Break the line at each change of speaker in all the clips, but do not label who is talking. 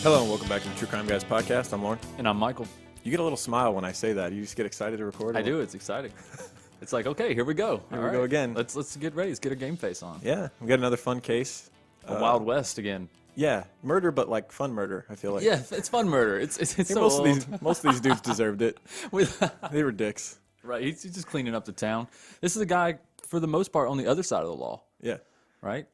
Hello and welcome back to the True Crime Guys podcast. I'm Lorne.
And I'm Michael.
You get a little smile when I say that. You just get excited to record.
I do. It's exciting. It's like, okay, here we go.
Here we go again.
Let's get ready. Let's get our game face on.
Yeah, we got another fun case.
Wild West again.
Yeah, murder, but like fun murder. I feel like.
Yeah, it's fun murder. It's so
most
old.
Most of these dudes deserved it. They were dicks.
Right. He's just cleaning up the town. This is a guy, for the most part, on the other side of the law.
Yeah.
Right.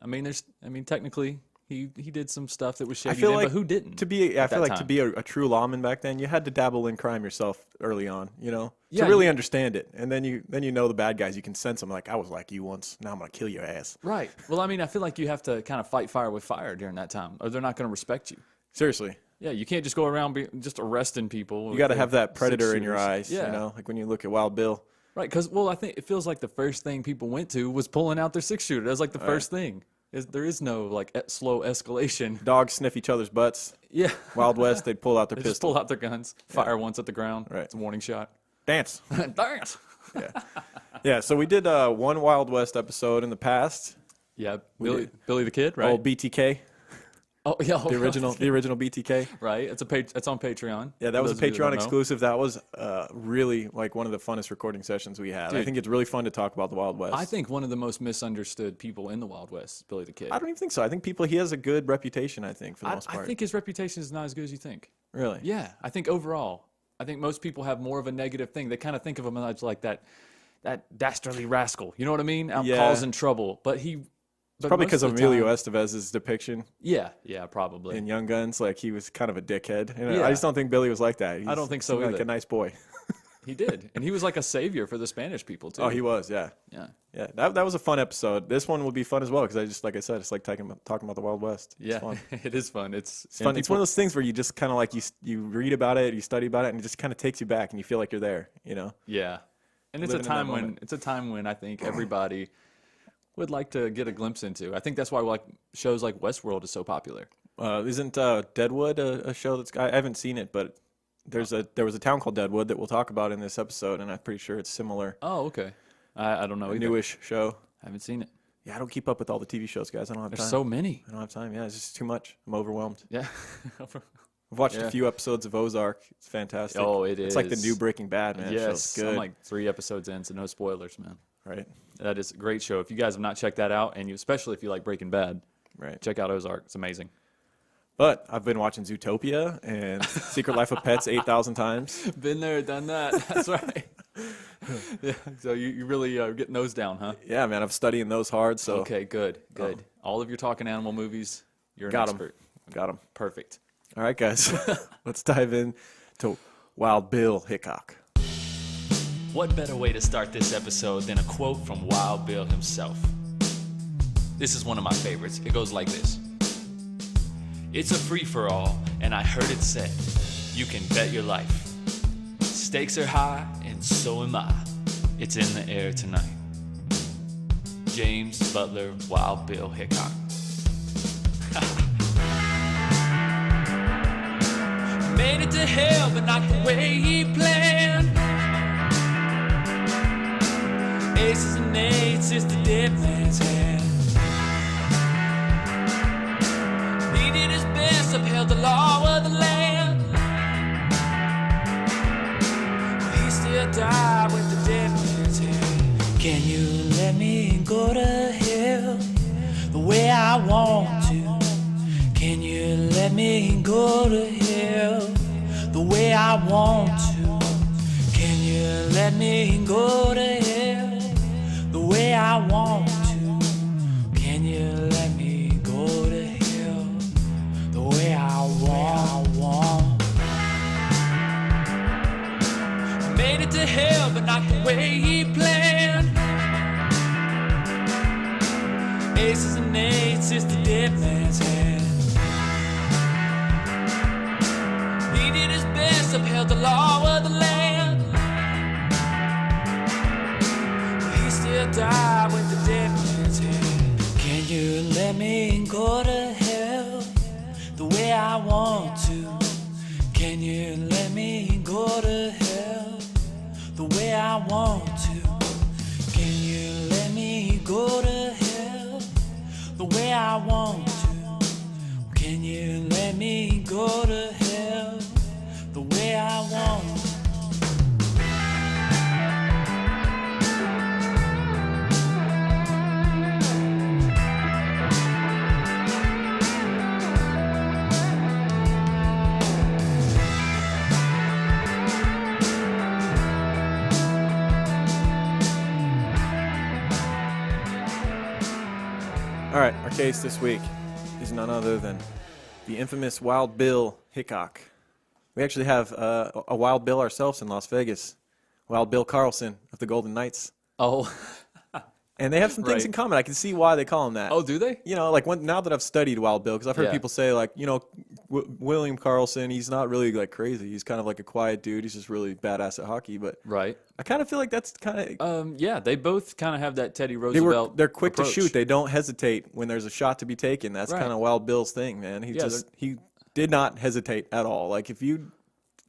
Technically, he did some stuff that was shady.
I feel like
but who didn't?
To be a true lawman back then, you had to dabble in crime yourself early on. You know, to really understand it, and then you know the bad guys. You can sense them. Like, I was like you once. Now I'm gonna kill your ass.
Right. Well, I feel like you have to kind of fight fire with fire during that time, or they're not going to respect you.
Seriously.
Yeah, you can't just go around just arresting people.
You got to have that predator in your eyes.
Yeah.
You know, like when you look at Wild Bill.
Right, because, I think it feels like the first thing people went to was pulling out their 6-shooter. That was like the first thing. There is no like slow escalation.
Dogs sniff each other's butts.
Yeah.
Wild West, they'd pull out their
They
pistol.
just pull out their guns, fire once at the ground.
Right.
It's a warning shot.
Dance.
Dance.
Yeah, so we did one Wild West episode in the past.
Yeah, Billy the Kid, right?
Old BTK.
Oh, yeah.
The original BTK.
Right. It's on Patreon.
Yeah, that was a Patreon exclusive. That was really like one of the funnest recording sessions we had.
Dude,
I think it's really fun to talk about the Wild West.
I think one of the most misunderstood people in the Wild West is Billy the Kid.
I don't even think so. I think he has a good reputation, I think, for the most part.
I think his reputation is not as good as you think.
Really?
Yeah. I think overall, most people have more of a negative thing. They kind of think of him as like that dastardly rascal. You know what I mean? Out causing trouble. But
it's probably because of Emilio Estevez's depiction.
Yeah, probably.
In Young Guns, like he was kind of a dickhead. And
Yeah.
I just don't think Billy was like that.
I don't think so
like
either.
a nice boy.
He did, and he was like a savior for the Spanish people too.
Oh, he was, yeah.
Yeah.
Yeah, that was a fun episode. This one will be fun as well because like I said, it's like talking about the Wild West. It's fun.
It is fun. It's
fun. It's one of those things where you just kind of like you read about it, you study about it, and it just kind of takes you back, and you feel like you're there. You know.
Yeah, and it's a time when I think everybody would like to get a glimpse into. I think that's why like shows like Westworld is so popular.
Isn't Deadwood a show that's? I haven't seen it, but there was a town called Deadwood that we'll talk about in this episode, and I'm pretty sure it's similar.
Oh, okay. I don't know.
A newish show.
I haven't seen it.
Yeah, I don't keep up with all the TV shows, guys. I don't have time.
There's so many.
I don't have time. Yeah, it's just too much. I'm overwhelmed.
Yeah.
I've watched a few episodes of Ozark. It's fantastic.
Oh, it is.
It's like the new Breaking Bad, man.
Yes,
it's good.
I'm like 3 episodes in, so no spoilers, man.
Right.
That is a great show. If you guys have not checked that out, and especially if you like Breaking Bad,
right,
check out Ozark. It's amazing.
But I've been watching Zootopia and Secret Life of Pets 8,000 times.
Been there, done that. That's right. Yeah. So you really getting those down, huh?
Yeah, man. I'm studying those hard. So
okay, good. All of your talking animal movies, you're an expert.
Got them.
Perfect.
All right, guys. Let's dive in to Wild Bill Hickok.
What better way to start this episode than a quote from Wild Bill himself? This is one of my favorites. It goes like this. It's a free-for-all, and I heard it said, you can bet your life. Stakes are high, and so am I. It's in the air tonight. James Butler, Wild Bill Hickok. Made it to hell, but not the way he planned. Aces and eights is the dead man's hand. He did his best, upheld the law of the land. But he still died with the dead man's hand. Can you let me go to hell the way I want to? Can you let me go to hell the way I want to? Can you let me go to hell the way I want to? Can you let me go to hell the way I want? He made it to hell, but not the way he planned. Aces and eights is the dead man's hand. He did his best, upheld the law of the land. But he still died with the dead man's hand. Can you let me go to hell the way I want to? Can you let me go to hell the way I want to? Can you let me go to hell the way I want to? Can you let me go
All right, our case this week is none other than the infamous Wild Bill Hickok. We actually have a Wild Bill ourselves in Las Vegas. Wild Bill Carlson of the Golden Knights.
Oh.
And they have some things
Right.
in common. I can see why they call him that.
Oh, do they?
You know, like now that I've studied Wild Bill, because I've heard
Yeah.
people say, like, you know, William Carlson, he's not really like crazy. He's kind of like a quiet dude. He's just really badass at hockey. But
Right.
I kind of feel like that's kind of
Yeah, they both kind of have that Teddy Roosevelt.
they're quick
approach.
to shoot. They don't hesitate when there's a shot to be taken. That's
Right.
kind of Wild Bill's thing, man. He did not hesitate at all. Like if you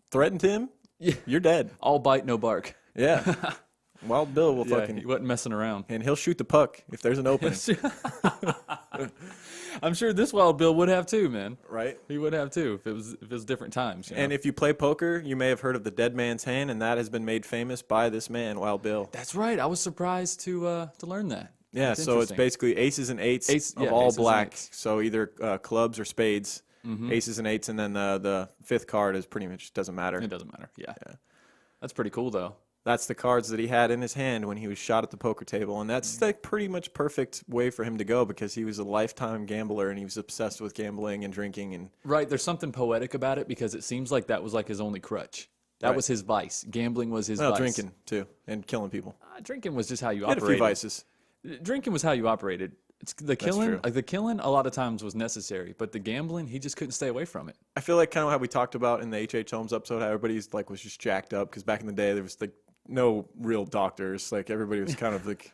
threatened him, you're dead.
All bite, no bark.
Yeah. Wild Bill will
Yeah,
fucking
he wasn't messing around.
and he'll shoot the puck if there's an opening.
I'm sure this Wild Bill would have too, man.
Right?
He would have too if it was different times. You know?
And if you play poker, you may have heard of the dead man's hand, and that has been made famous by this man, Wild Bill.
That's right. I was surprised to learn that.
Yeah,
That's
so it's
interesting.
basically aces and eights of all
aces and
black.
eights.
So either clubs or spades, aces and eights, and then the fifth card is pretty much doesn't matter.
It doesn't matter. Yeah. That's pretty cool though.
That's the cards that he had in his hand when he was shot at the poker table, and that's like pretty much perfect way for him to go because he was a lifetime gambler and he was obsessed with gambling and drinking and
Right. There's something poetic about it because it seems like that was like his only crutch. That
Right.
was his vice. Gambling was his
well,
vice.
drinking too and killing people.
Drinking was just how you
He had a
operated.
few vices.
Drinking was how you operated. It's the killing.
true.
The killing a lot of times was necessary, but the gambling, he just couldn't stay away from it.
I feel like kind of how we talked about in the H.H. Holmes episode, how everybody's like was just jacked up because back in the day there was like no real doctors. Like everybody was kind of like,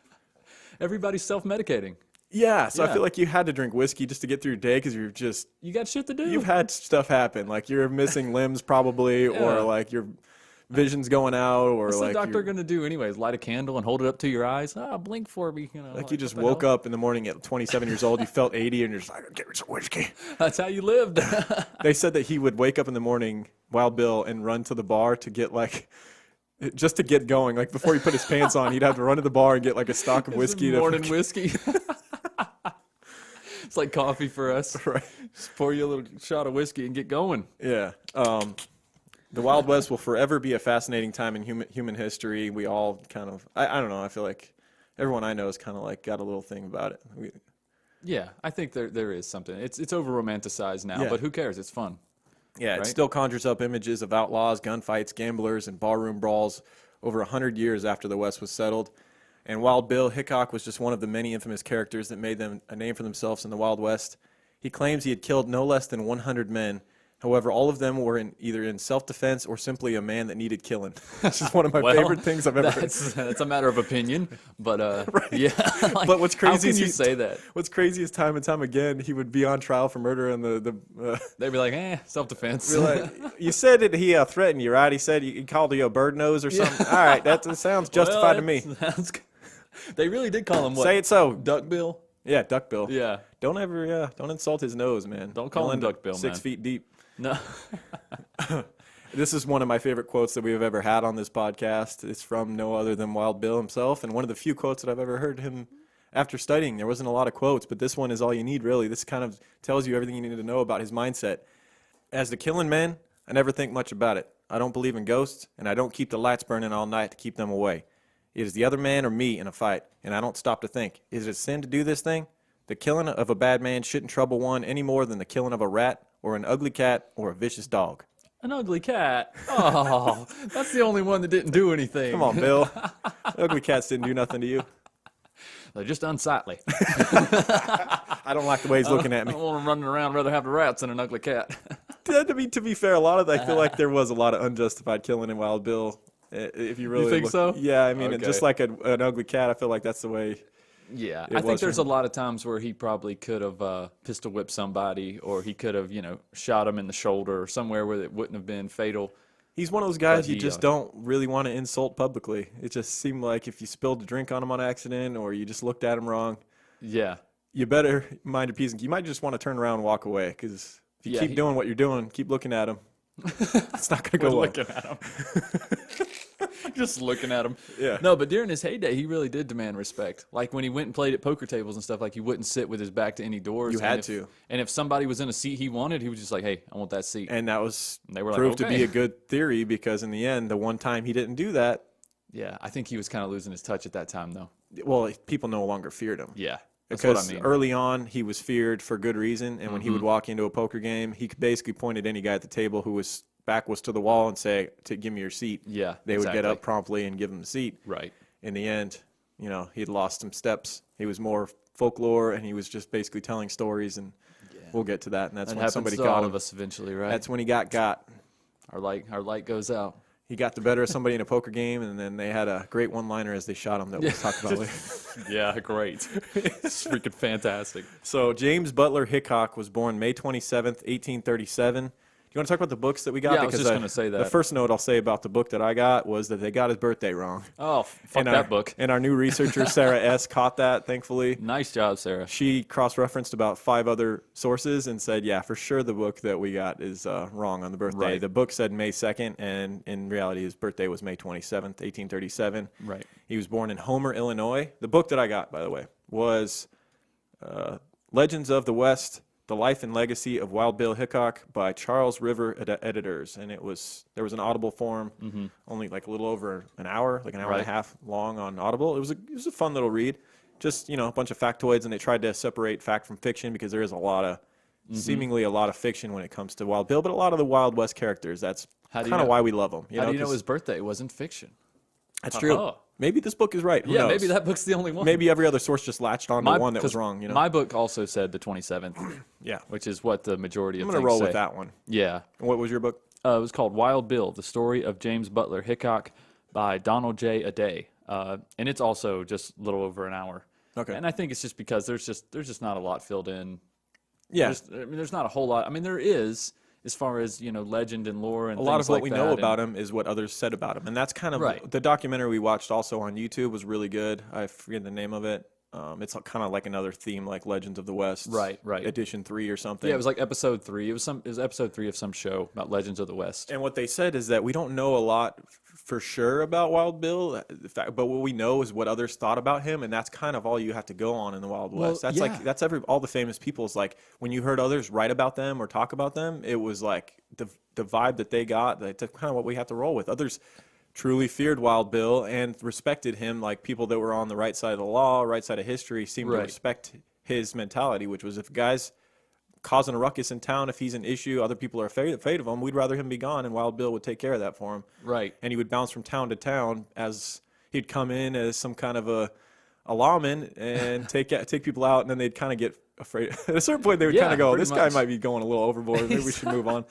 Everybody's self-medicating.
yeah. So I
Yeah.
feel like you had to drink whiskey just to get through your day because you're just
You got shit to do.
you've had stuff happen. Like you're missing limbs probably,
Yeah.
or like your vision's going out, or
What's
like
the doctor
you're-
going to do anyways? Light a candle and hold it up to your eyes? Blink for me. You know,
like you just
what the
woke
hell?
up in the morning at 27 years old. You felt 80, and you're just like, get me some whiskey.
That's how you lived.
They said that he would wake up in the morning, Wild Bill, and run to the bar to get like, just to get going. Like before he put his pants on, he'd have to run to the bar and get like a stock of whiskey.
Morning whiskey. It's like coffee for us.
Right.
Just pour you a little shot of whiskey and get going.
Yeah. The Wild West will forever be a fascinating time in human history. We all kind of, I don't know. I feel like everyone I know is kind of like got a little thing about it.
Yeah, I think there is something. It's over romanticized now,
Yeah.
but who cares? It's fun.
Yeah, it
Right?
still conjures up images of outlaws, gunfights, gamblers, and barroom brawls over 100 years after the West was settled. And Wild Bill Hickok was just one of the many infamous characters that made them a name for themselves in the Wild West. He claims he had killed no less than 100 men. However, all of them were either in self-defense or simply a man that needed killing. This is one of my
Well,
favorite things I've ever heard.
That's a matter of opinion, but yeah. Like,
But what's crazy
how
is
can you
he-
say that?
What's crazy is time and time again, he would be on trial for murder and
They'd be like, self-defense.
be like, you said that he threatened you, right? He said he called you a bird nose or something. All right, that sounds justified to me.
They really did call him what?
Say it so.
Duck Bill?
Yeah, Duck Bill.
Yeah.
Don't ever, don't insult his nose, man.
Don't call
You'll
him
end up
Duck Bill,
6
man.
feet deep.
No.
This is one of my favorite quotes that we've ever had on this podcast. It's from no other than Wild Bill himself, and one of the few quotes that I've ever heard him after studying. There wasn't a lot of quotes, but this one is all you need, really. This kind of tells you everything you need to know about his mindset. As to killing men, I never think much about it. I don't believe in ghosts, and I don't keep the lights burning all night to keep them away. It is the other man or me in a fight, and I don't stop to think, is it a sin to do this thing? The killing of a bad man shouldn't trouble one any more than the killing of a rat or an ugly cat or a vicious dog.
An ugly cat. Oh, that's the only one that didn't do anything.
Come on, Bill. Ugly cats didn't do nothing to you.
They're just unsightly.
I don't like the way he's looking at
I
me.
don't want them running around. Rather have the rats than an ugly cat.
To be fair, a lot of I feel like there was a lot of unjustified killing in Wild Bill. If you really
think so?
Yeah, I mean,
Okay.
just like an ugly cat, I feel like that's the way.
Yeah,
It
I think
was
there's
for
a lot of times where he probably could have pistol whipped somebody, or he could have, shot him in the shoulder or somewhere where it wouldn't have been fatal.
He's one of those guys
But
you
he,
just don't really want to insult publicly. It just seemed like if you spilled a drink on him on accident or you just looked at him wrong,
Yeah,
you better mind your P's. You might just want to turn around and walk away because if you
Yeah,
keep doing what you're doing, keep looking at him, it's not going to
we're
go well.
looking at him. Just looking at him.
Yeah.
No, but during his heyday, he really did demand respect. Like when he went and played at poker tables and stuff, like he wouldn't sit with his back to any doors.
You
And
had
if-
to.
And if somebody was in a seat he wanted, he was just like, "Hey, I want that seat."
And that was
And they were like,
proved to
"Okay."
be a good theory because in the end, the one time he didn't do that,
Yeah, I think he was kind of losing his touch at that time, though.
well, people no longer feared him.
Yeah. That's what I
Because
mean.
early on, he was feared for good reason, and when he would walk into a poker game, he could basically point at any guy at the table who was back was to the wall and say, "To give me your seat."
Yeah,
they would get
exactly.
up promptly and give him the seat.
Right.
In the end, he'd lost some steps. He was more folklore, and he was just basically telling stories, and we'll get to that. And that's
That
when
happens
somebody
to
got
all
him.
of us eventually, right?
That's when he got.
Our light goes out.
He got the better of somebody in a poker game, and then they had a great one-liner as they shot him that we'll talk about later.
Yeah, great. It's freaking fantastic.
So James Butler Hickok was born May 27th, 1837. Do you want to talk about the books that we got?
Yeah, I was just gonna say
The
that.
first note I'll say about the book that I got was that they got his birthday wrong.
Oh, fuck
And
that book.
And our new researcher, Sarah S., caught that, thankfully.
Nice job, Sarah.
She cross-referenced about 5 other sources and said, yeah, for sure the book that we got is wrong on the birthday.
Right.
The book said May 2nd, and in reality his birthday was May 27th, 1837.
Right.
He was born in Homer, Illinois. The book that I got, by the way, was Legends of the West, The Life and Legacy of Wild Bill Hickok by Charles River Editors. And there was an Audible form, only like a little over an hour, like an hour and a
Right.
half long on Audible. It was a fun little read. Just, a bunch of factoids, and they tried to separate fact from fiction because there is seemingly a lot of fiction when it comes to Wild Bill, but a lot of the Wild West characters, that's
How do you
kind of
know-
why we love them.
How do you know
'cause
his birthday wasn't fiction?
that's true.
Uh-huh.
Maybe this book is right. Who
Yeah,
knows?
maybe that book's the only one.
Maybe every other source just latched on to one that was
'cause
wrong.
My book also said the 27th,
Yeah.
which is what the majority of
I'm going
things
to roll
say.
with that one.
Yeah.
And what was your book?
It was called Wild Bill, The Story of James Butler Hickok by Donald J. Adair. And it's also just a little over an hour.
Okay.
And I think it's just because there's just not a lot filled in.
Yeah.
There's not a whole lot. I mean, there is, as far as, legend and lore and
A lot
things
of what
like
we
that,
know
and-
about him is what others said about him. And that's kind of
Right.
the documentary we watched also on YouTube was really good. I forget the name of it. It's kind of like another theme, like Legends of the West.
Right.
Edition 3 or something.
Yeah, it was like episode 3. It was episode 3 of some show about Legends of the West.
And what they said is that we don't know a lot for sure about Wild Bill, but what we know is what others thought about him, and that's kind of all you have to go on in the Wild
Well,
West. That's
yeah.
like all the famous people's like when you heard others write about them or talk about them, it was like the vibe that they got. That's kind of what we have to roll with. Others truly feared Wild Bill and respected him, like people that were on the right side of the law, right side of history, seemed to
Right.
respect his mentality, which was if a guy's causing a ruckus in town, if he's an issue, other people are afraid of him, we'd rather him be gone, and Wild Bill would take care of that for him.
Right.
And he would bounce from town to town as he'd come in as some kind of a lawman and take people out, and then they'd kind of get afraid. At a certain point, they would
Yeah,
kind of go,
pretty
"This guy
much.
might be going a little overboard. Maybe we should move on."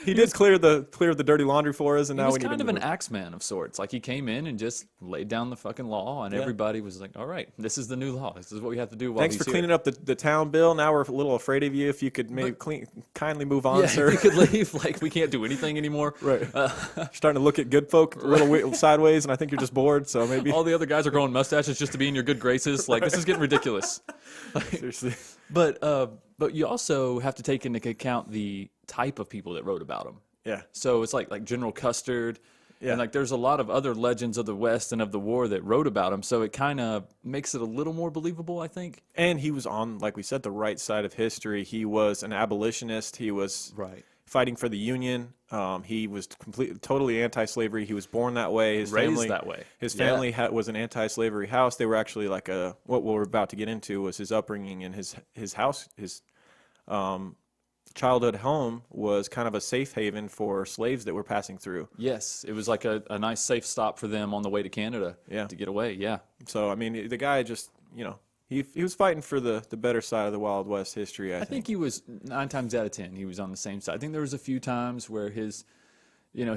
He did clear the dirty laundry for us, and
He
now
was
we need
kind
to
of an
move.
axeman of sorts. Like he came in and just laid down the fucking law, and
Yeah.
everybody was like, "All right, this is the new law. This is what we have to do." While
Thanks
he's
for cleaning
here.
up the town, Bill. Now we're a little afraid of you. If you could maybe kindly move on,
Yeah,
sir.
you could leave. Like we can't do anything anymore.
Right. You're starting to look at good folk a little sideways, and I think you're just bored. So maybe
All the other guys are growing mustaches just to be in your good graces. Like this is getting ridiculous.
seriously.
But you also have to take into account the type of people that wrote about him.
Yeah.
So it's like General Custard,
Yeah.
and like there's a lot of other legends of the West and of the war that wrote about him. So it kind of makes it a little more believable, I think.
And he was on, like we said, the right side of history. He was an abolitionist. He was
Right.
fighting for the Union. He was totally anti-slavery. He was born that way. His
Raised
family,
that way.
His
Yeah.
family was an anti-slavery house. They were actually like what we're about to get into was his upbringing and his house. His childhood home was kind of a safe haven for slaves that were passing through.
Yes, it was like a nice safe stop for them on the way to Canada.
Yeah.
To get away. Yeah.
So I mean, the guy just he was fighting for the better side of the Wild West history. I
I think he was 9 times out of 10 he was on the same side. I think there was a few times where his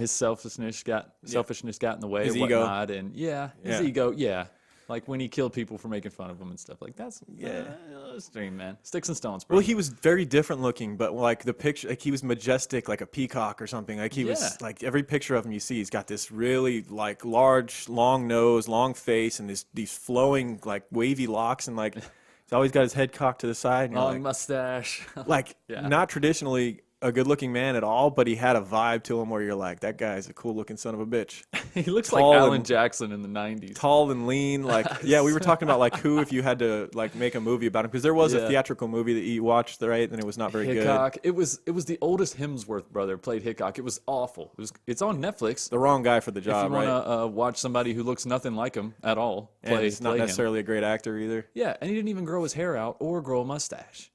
selfishness got in the way,
His
or
ego.
whatnot, and his
Yeah.
ego, like when he killed people for making fun of him and stuff. Like that's
Yeah.
extreme, man. Sticks and stones, bro.
Well, he was very different looking, but like the picture, like he was majestic, like a peacock or something. Like he
Yeah.
was like every picture of him you see, he's got this really like large, long nose, long face, and these flowing like wavy locks, and like he's always got his head cocked to the side. And you're
long
like,
mustache.
like
Yeah.
not traditionally a good-looking man at all, but he had a vibe to him where you're like, that guy's a cool-looking son of a bitch.
He looks
Tall
like Alan
and-
Jackson in the 90s.
Tall and lean, like yeah. We were talking about like who if you had to like make a movie about him because there was a
Yeah.
theatrical movie that you watched, right? And it was not very
Hickok.
good.
It was the oldest Hemsworth brother played Hickok. It was awful. It's on Netflix.
The wrong guy for the
If
job,
you want
right?
to watch somebody who looks nothing like him at all,
And
play,
he's not
play him.
necessarily a great actor either.
Yeah, and he didn't even grow his hair out or grow a mustache.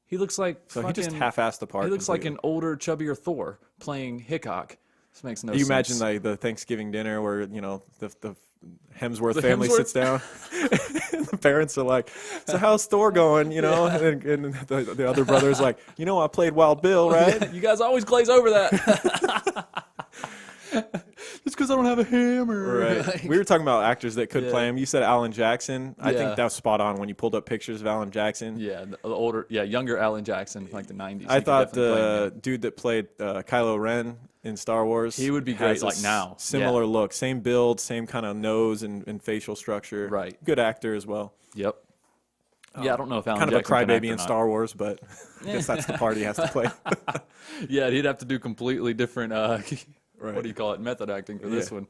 He looks like
So
fucking,
he just half-assed the part.
He looks like
completely.
an older, chubbier Thor playing Hickok. This makes no
You
sense.
imagine like the Thanksgiving dinner where the Hemsworth family
Hemsworth?
sits down. And the parents are like, "So how's Thor going?" And the other brother's like, "I played Wild Bill, right?"
You guys always glaze over that. It's because I don't have a hammer.
Right. We were talking about actors that could
Yeah.
play him. You said Alan Jackson. I
Yeah.
think that was spot on when you pulled up pictures of Alan Jackson.
Yeah, younger Alan Jackson, like the 90s.
I
He could
thought
definitely play him.
the dude that played Kylo Ren in Star Wars,
He would be
has
great, like,
a
now.
Similar
Yeah.
look, same build, same kind of nose and facial structure.
Right.
Good actor as well.
Yep. Yeah, I don't know if Alan
Kind of a
Jackson can act
crybaby
or
in
not.
Star Wars, but I guess that's the part he has to play.
Yeah, he'd have to do completely different,
Right.
what do you call it, method acting for this
Yeah.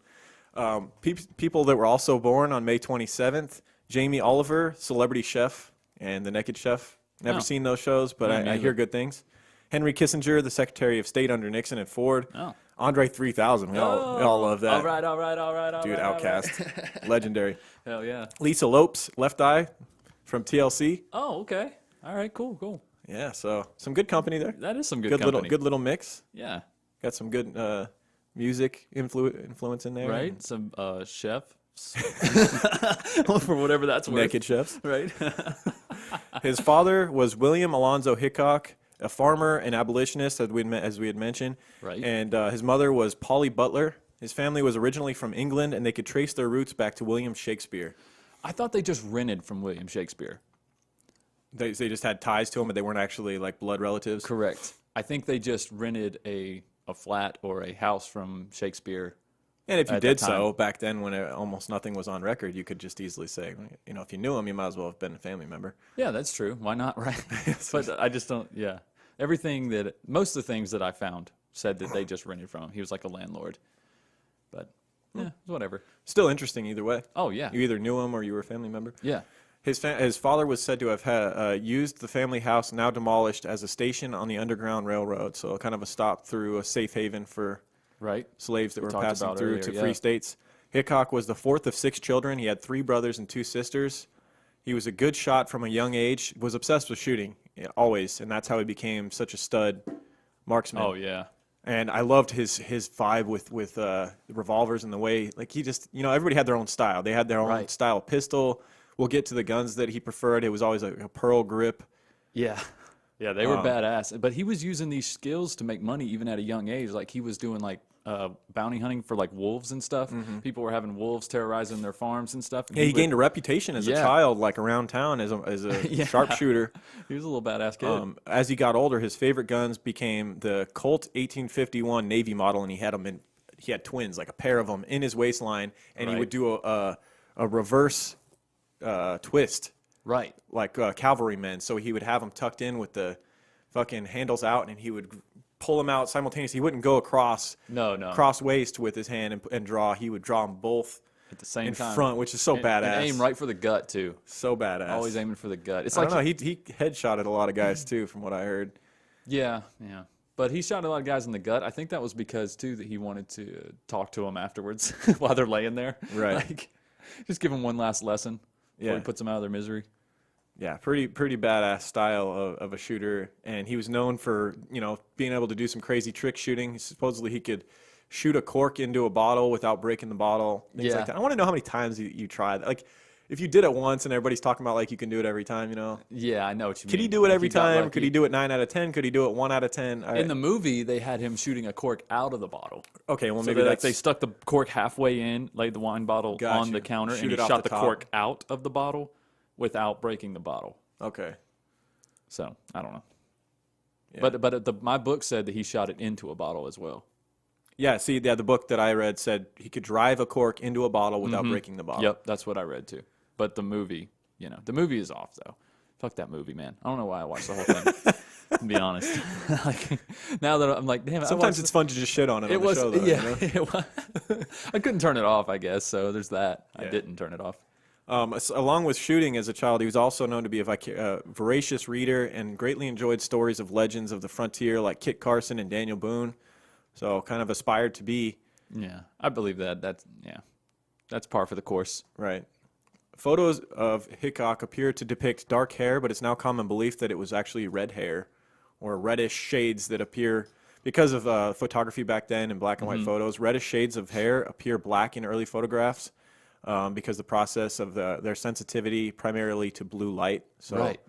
one.
People that were also born on May 27th, Jamie Oliver, Celebrity Chef, and The Naked Chef. Never
Oh.
seen those shows, but
Me
I
neither.
hear good things. Henry Kissinger, the Secretary of State under Nixon and Ford.
Oh.
Andre 3000, we all love that.
All right.
Dude,
all right.
Outcast. Legendary.
Hell yeah.
Lisa Lopes, Left Eye from TLC.
Oh, okay. All right, cool.
Yeah, so some good company there.
That is some good
Good
company.
little mix.
Yeah.
Got some good music influence in there.
Right? Some chef. For whatever that's worth.
Naked chefs.
Right?
His father was William Alonzo Hickok, a farmer and abolitionist, as we had mentioned.
Right.
And his mother was Polly Butler. His family was originally from England, and they could trace their roots back to William Shakespeare.
I thought they just rented from William Shakespeare.
They just had ties to him, but they weren't actually like blood relatives.
Correct. I think they just rented a flat or a house from Shakespeare.
And if you
At that
did
time.
so back then, when almost nothing was on record, you could just easily say, if you knew him, you might as well have been a family member.
Yeah, that's true. Why not, right? But I just don't, yeah. Most of the things that I found said that they just rented from him. He was like a landlord. But, yeah, whatever.
Still interesting either way.
Oh, yeah.
You either knew him or you were a family member.
Yeah.
His father was said to have used the family house, now demolished, as a station on the Underground Railroad, so kind of a stop through a safe haven for
Right?
slaves that were
talked
passing
about
through
earlier,
to
yeah.
free states. Hickok was the fourth of 6 children. He had 3 brothers and 2 sisters. He was a good shot from a young age, was obsessed with shooting, always, and that's how he became such a stud marksman.
Oh, yeah.
And I loved his vibe with revolvers and the way, like he just, everybody had their own style. They had their own
Right.
style pistol. We'll get to the guns that he preferred. It was always a pearl grip.
Yeah. Yeah, they were badass. But he was using these skills to make money even at a young age. Like he was doing like bounty hunting for like wolves and stuff. People were having wolves terrorizing their farms and stuff. And
Yeah, he
would-
gained a reputation as a
Yeah.
child, like around town as a
Yeah.
sharpshooter.
He was a little badass kid.
As he got older, his favorite guns became the Colt 1851 Navy model, and he had twins, like a pair of them, in his waistline, and he
Right.
would do a reverse twist,
Right.
like cavalrymen. So he would have them tucked in with the fucking handles out, and he would pull them out simultaneously. He wouldn't go across
No.
cross waist with his hand and draw. He would draw them both
At the same
in
time.
front, which is so
And
badass.
aim right for the gut, too.
So badass.
Always aiming for the gut. It's
I
like,
don't know. He headshotted a lot of guys too, from what I heard.
yeah. But he shot a lot of guys in the gut. I think that was because, too, that he wanted to talk to them afterwards while they're laying there.
Right.
Like, just give them one last lesson before
Yeah.
he puts them out of their misery.
Yeah, pretty badass style of a shooter, and he was known for being able to do some crazy trick shooting. Supposedly he could shoot a cork into a bottle without breaking the bottle. Things
Yeah.
like that. I want to know how many times you tried. Like, if you did it once and everybody's talking about like you can do it every time,
Yeah, I know what you mean.
Could he do it
Like,
every
got
time?
lucky.
Could he do it 9 out of 10? Could he do it 1 out of 10?
In the movie, they had him shooting a cork out of the bottle.
Okay, well
So
maybe
they stuck the cork halfway in, laid the wine bottle
Got
on
you.
the counter,
Shoot
and he
it off
shot
the
the
top.
cork out of the bottle without breaking the bottle.
okay.
So I don't know.
Yeah.
But my book said that he shot it into a bottle as well.
Yeah, see, the book that I read said he could drive a cork into a bottle without breaking the bottle.
Yep, that's what I read too. But the movie is off though. Fuck that movie, man. I don't know why I watched the whole thing. to be honest. Like, now that I'm like, damn.
Sometimes it's fun to just shit on it.
It
on the
was,
show, though,
yeah.
you know?
It was. I couldn't turn it off, I guess. So there's that. I
Yeah.
didn't turn it off.
Along with shooting as a child, he was also known to be a voracious reader and greatly enjoyed stories of legends of the frontier like Kit Carson and Daniel Boone. So kind of aspired to be.
Yeah, I believe that. That's par for the course.
Right. Photos of Hickok appear to depict dark hair, but it's now common belief that it was actually red hair or reddish shades that appear because of photography back then and black and white photos. Reddish shades of hair appear black in early photographs because the process of their sensitivity primarily to blue light. So,
Right.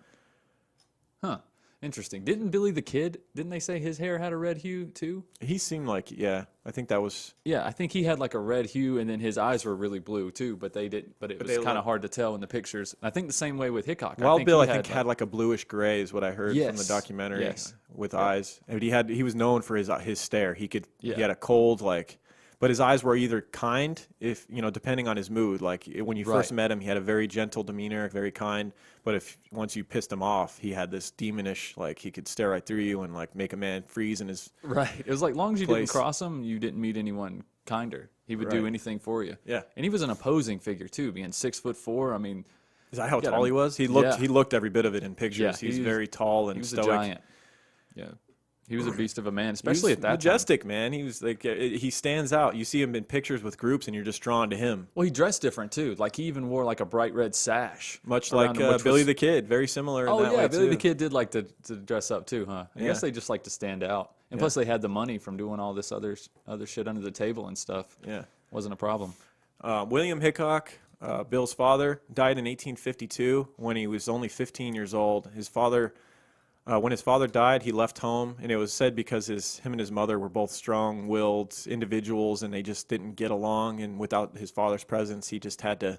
Huh. Interesting. Didn't Billy the Kid, didn't they say his hair had a red hue too?
He seemed like, yeah, I think that was.
Yeah, I think he had like a red hue, and then his eyes were really blue too. But they didn't. But it was kind of hard to tell in the pictures. I think the same way with Hickok.
Wild Bill, I think,
he
had like a bluish gray, is what I heard from the
Yes.
documentary
Yes.
with eyes. And he was known for his stare. He
Yeah.
had a cold but his eyes were either kind, if depending on his mood. Like when you first
Right.
met him, he had a very gentle demeanor, very kind. But if once you pissed him off, he had this demonish, like he could stare right through you and like make a man freeze in his.
Right. It was like long as you
place.
didn't cross him, you didn't meet anyone kinder. He would do
Right.
anything for you.
Yeah.
And he was an opposing figure too, being 6'4". I mean,
Is that how
Yeah,
tall he was? He looked.
yeah.
He looked every bit of it in pictures.
Yeah,
He's
he was-
very tall
he
and
was
stoic.
a giant. Yeah. He was a beast of a man,
He
especially
was
at that
majestic, man. He was like he stands out. You see him in pictures with groups, and you're just drawn to him.
Well, he dressed different too. Like he even wore like a bright red sash,
Much
around
like
him, which
Billy
was-
the Kid, very similar.
Oh
in that
yeah,
way
Billy
too.
the Kid did like to dress up too, huh? I
Yeah.
guess they just like to stand out, and plus they had the money from doing all this other shit under the table and stuff.
Yeah.
Wasn't a problem.
William Hickok, Bill's father, died in 1852 when he was only 15 years old. His father, when his father died, he left home, and it was said because him and his mother were both strong-willed individuals, and they just didn't get along. And without his father's presence, he just had to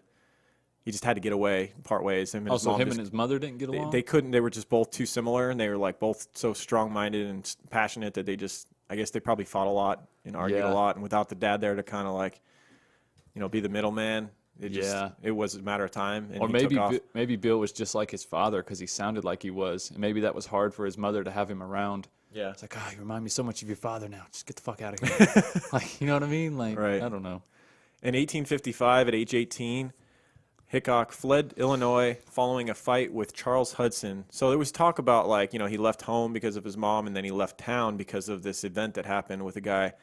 get away, part ways. Him and his
Also,
mom
him
just-
and his mother didn't get along.
they couldn't. They were just both too similar, and they were like both so strong-minded and passionate that I guess they probably fought a lot and argued
Yeah.
a lot. And without the dad there to kind of like, be the middleman, it was a matter of time. And
Or
he
maybe
took off.
maybe Bill was just like his father because he sounded like he was, and maybe that was hard for his mother to have him around.
Yeah.
It's like, you remind me so much of your father now. Just get the fuck out of here. Like, you know what I mean? Like,
Right.
I don't know.
In 1855, at age 18, Hickok fled Illinois following a fight with Charles Hudson. So there was talk about he left home because of his mom, and then he left town because of this event that happened with a guy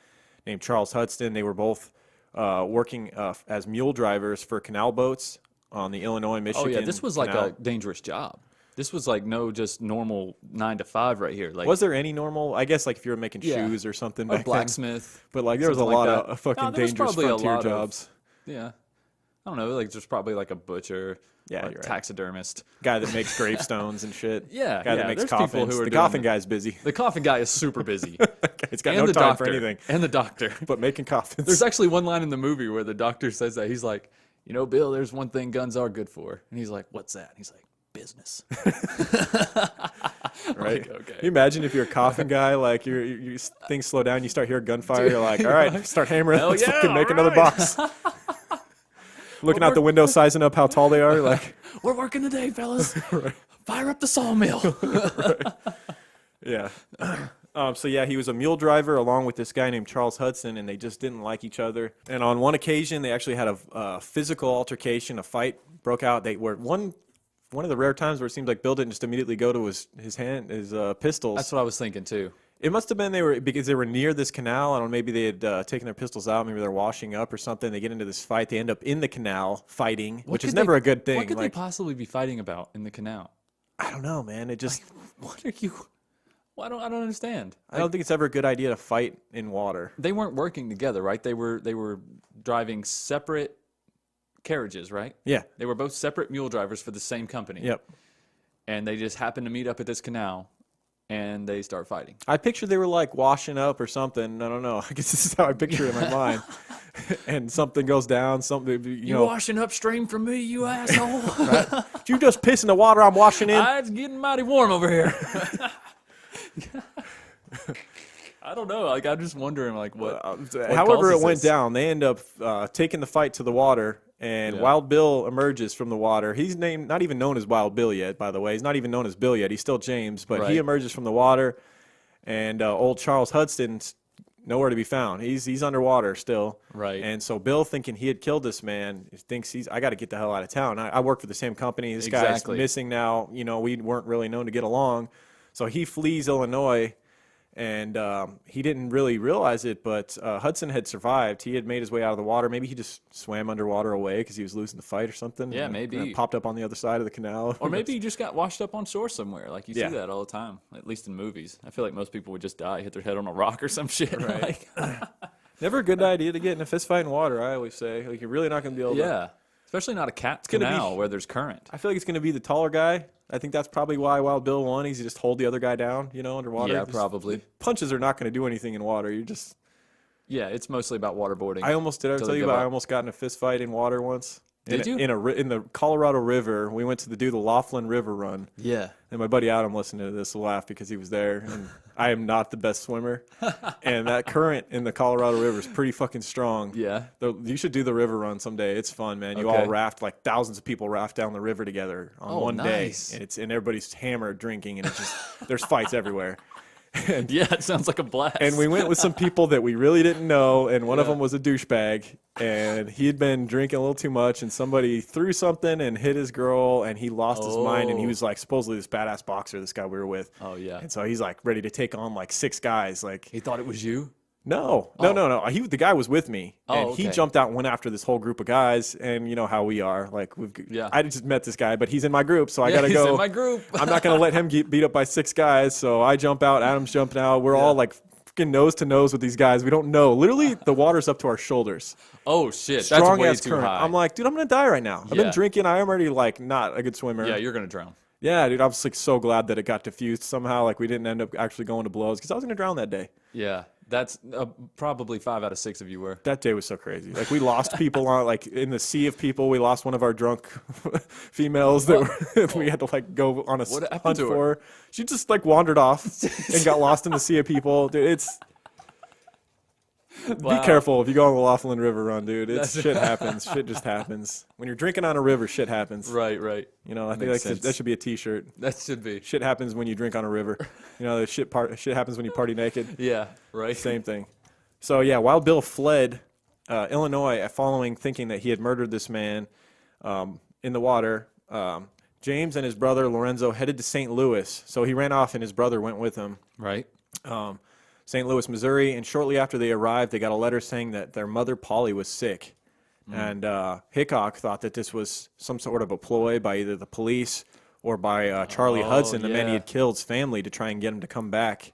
named Charles Hudson. They were both working as mule drivers for canal boats on the Illinois-Michigan.
Oh yeah, this was like
canal.
a dangerous job. This was like no just normal 9 to 5 right here. Like
Was there any normal? I guess if you were making
Yeah.
shoes or something.
a
back then.
blacksmith.
But there was a
something
lot
like that.
of fucking
No, there was
dangerous
probably a
frontier
lot of-
jobs.
Yeah. I don't know. Like there's probably like a butcher.
Yeah,
or a
you're right.
taxidermist.
Guy that makes gravestones and shit.
Yeah,
Guy
yeah,
that makes
there's people
coffins.
who are
The
doing
coffin
it.
guy's busy.
The coffin guy is super busy.
He's got
and
no
the
time
doctor,
for anything
And the doctor.
but making coffins.
There's actually one line in the movie where the doctor says that. He's like, Bill, there's one thing guns are good for. And he's like, what's that? And he's like, business.
right?
Like, okay.
Can you imagine if you're a coffin guy, like your things slow down, you start hearing gunfire, you're like, all right, start hammering,
Hell
let's
yeah,
fucking make
all
another
right.
box. Looking out the window, sizing up how tall they are, like,
We're working today, fellas. Fire up the sawmill.
yeah. So yeah, he was a mule driver along with this guy named Charles Hudson, and they just didn't like each other. And on one occasion, they actually had a physical altercation. A fight broke out. They were one of the rare times where it seems like Bill didn't just immediately go to his pistols.
That's what I was thinking too.
It must have been because they were near this canal. I don't know, maybe they had taken their pistols out. Maybe they're washing up or something. They get into this fight. They end up in the canal fighting, which is never a good thing.
What could they possibly be fighting about in the canal?
I don't know, man. It just
What are you? Well, I don't understand.
I don't think it's ever a good idea to fight in water.
They weren't working together, right? They were driving separate carriages, right?
Yeah.
They were both separate mule drivers for the same company.
Yep.
And they just happened to meet up at this canal, and they start fighting.
I pictured they were like washing up or something. I don't know. I guess this is how I picture it in my mind. And something goes down. Something
You washing upstream from me, you asshole?
right? Did you just piss in the water I'm washing in?
It's getting mighty warm over here. I don't know. Like I'm just wondering, like what. what
However, it
causes
went
this?
down. They end up taking the fight to the water, And
Yeah.
Wild Bill emerges from the water. He's not even known as Wild Bill yet, by the way. He's not even known as Bill yet. He's still James, but he
Right.
emerges from the water. And old Charles Hudson's nowhere to be found. He's underwater still.
Right.
And so Bill, thinking he had killed this man, thinks I got to get the hell out of town. I work for the same company. This guy's
Exactly.
missing now. We weren't really known to get along. So he flees Illinois. And he didn't really realize it, but Hudson had survived. He had made his way out of the water. Maybe he just swam underwater away because he was losing the fight or something.
Yeah,
and
maybe.
popped up on the other side of the canal.
Or maybe he just got washed up on shore somewhere. Like you
Yeah.
see that all the time, at least in movies. I feel like most people would just die, hit their head on a rock or some shit.
Right.
Like,
Never a good idea to get in a fist fight in water, I always say. Like, you're really not going to be able to.
yeah. Especially not a cat's
gonna be-
canal where there's current.
I feel like it's going to be the taller guy. I think that's probably why Wild Bill won. He's just hold the other guy down, underwater.
Yeah,
Just-
probably.
Punches are not going to do anything in water. You just.
Yeah, it's mostly about waterboarding.
I almost did. I
Until
tell
they
you
give
about. I
up.
almost got in a fist fight in water once.
Did you?
In the Colorado River, we went to do the Laughlin River Run.
Yeah.
And my buddy Adam listening to this will laugh because he was there, and I am not the best swimmer. And that current in the Colorado River is pretty fucking strong.
Yeah.
You should do the river run someday. It's fun, man. You
Okay.
all raft, like thousands of people raft down the river together on one
nice.
day, and everybody's hammered drinking, and it's just there's fights everywhere.
Yeah, it sounds like a blast.
And we went with some people that we really didn't know, and one of them was a douchebag, and he had been drinking a little too much, and somebody threw something and hit his girl, and he lost his mind, and he was like supposedly this badass boxer, this guy we were with.
Oh, yeah.
And so he's like ready to take on like 6 guys. Like,
He thought it was you?
no. The guy was with me, and he
okay.
jumped out and went after this whole group of guys, and you know how we are. Like,
Yeah.
I just met this guy, but he's in my group, so I
Yeah,
gotta
he's
go.
in my group.
I'm not gonna let him get beat up by 6 guys, so I jump out. Adam's jumping out. We're all like freaking nose to nose with these guys. We don't know. Literally, the water's up to our shoulders.
Oh, shit.
Strong
That's way
ass
too
current.
high.
I'm like, dude, I'm gonna die right now. I've
Yeah.
been drinking. I'm already like not a good swimmer.
yeah, you're going to drown.
Yeah, dude. I was like so glad that it got diffused somehow. Like we didn't end up actually going to blows because I was gonna drown that day.
Yeah. That's probably 5 out of 6 of you were.
That day was so crazy. Like we lost people on like in the sea of people. We lost one of our drunk females that we had to like go on a
What happened
hunt
to her?
for. She just like wandered off and got lost in the sea of people. Dude, it's
Wow.
be careful if you go on the Laughlin River run, dude. It's shit happens. Shit just happens. When you're drinking on a river, shit happens.
Right.
I think
Makes
that
sense.
should be a T-shirt.
That should be.
Shit happens when you drink on a river. The shit happens when you party naked.
Yeah, right.
Same thing. So yeah, Wild Bill fled Illinois following thinking that he had murdered this man in the water. James and his brother Lorenzo headed to St. Louis. So he ran off and his brother went with him.
Right.
St. Louis, Missouri, and shortly after they arrived, they got a letter saying that their mother, Polly, was sick. And Hickok thought that this was some sort of a ploy by either the police or by Charlie Hudson, the man he
yeah.
had killed's family, to try and get him to come back.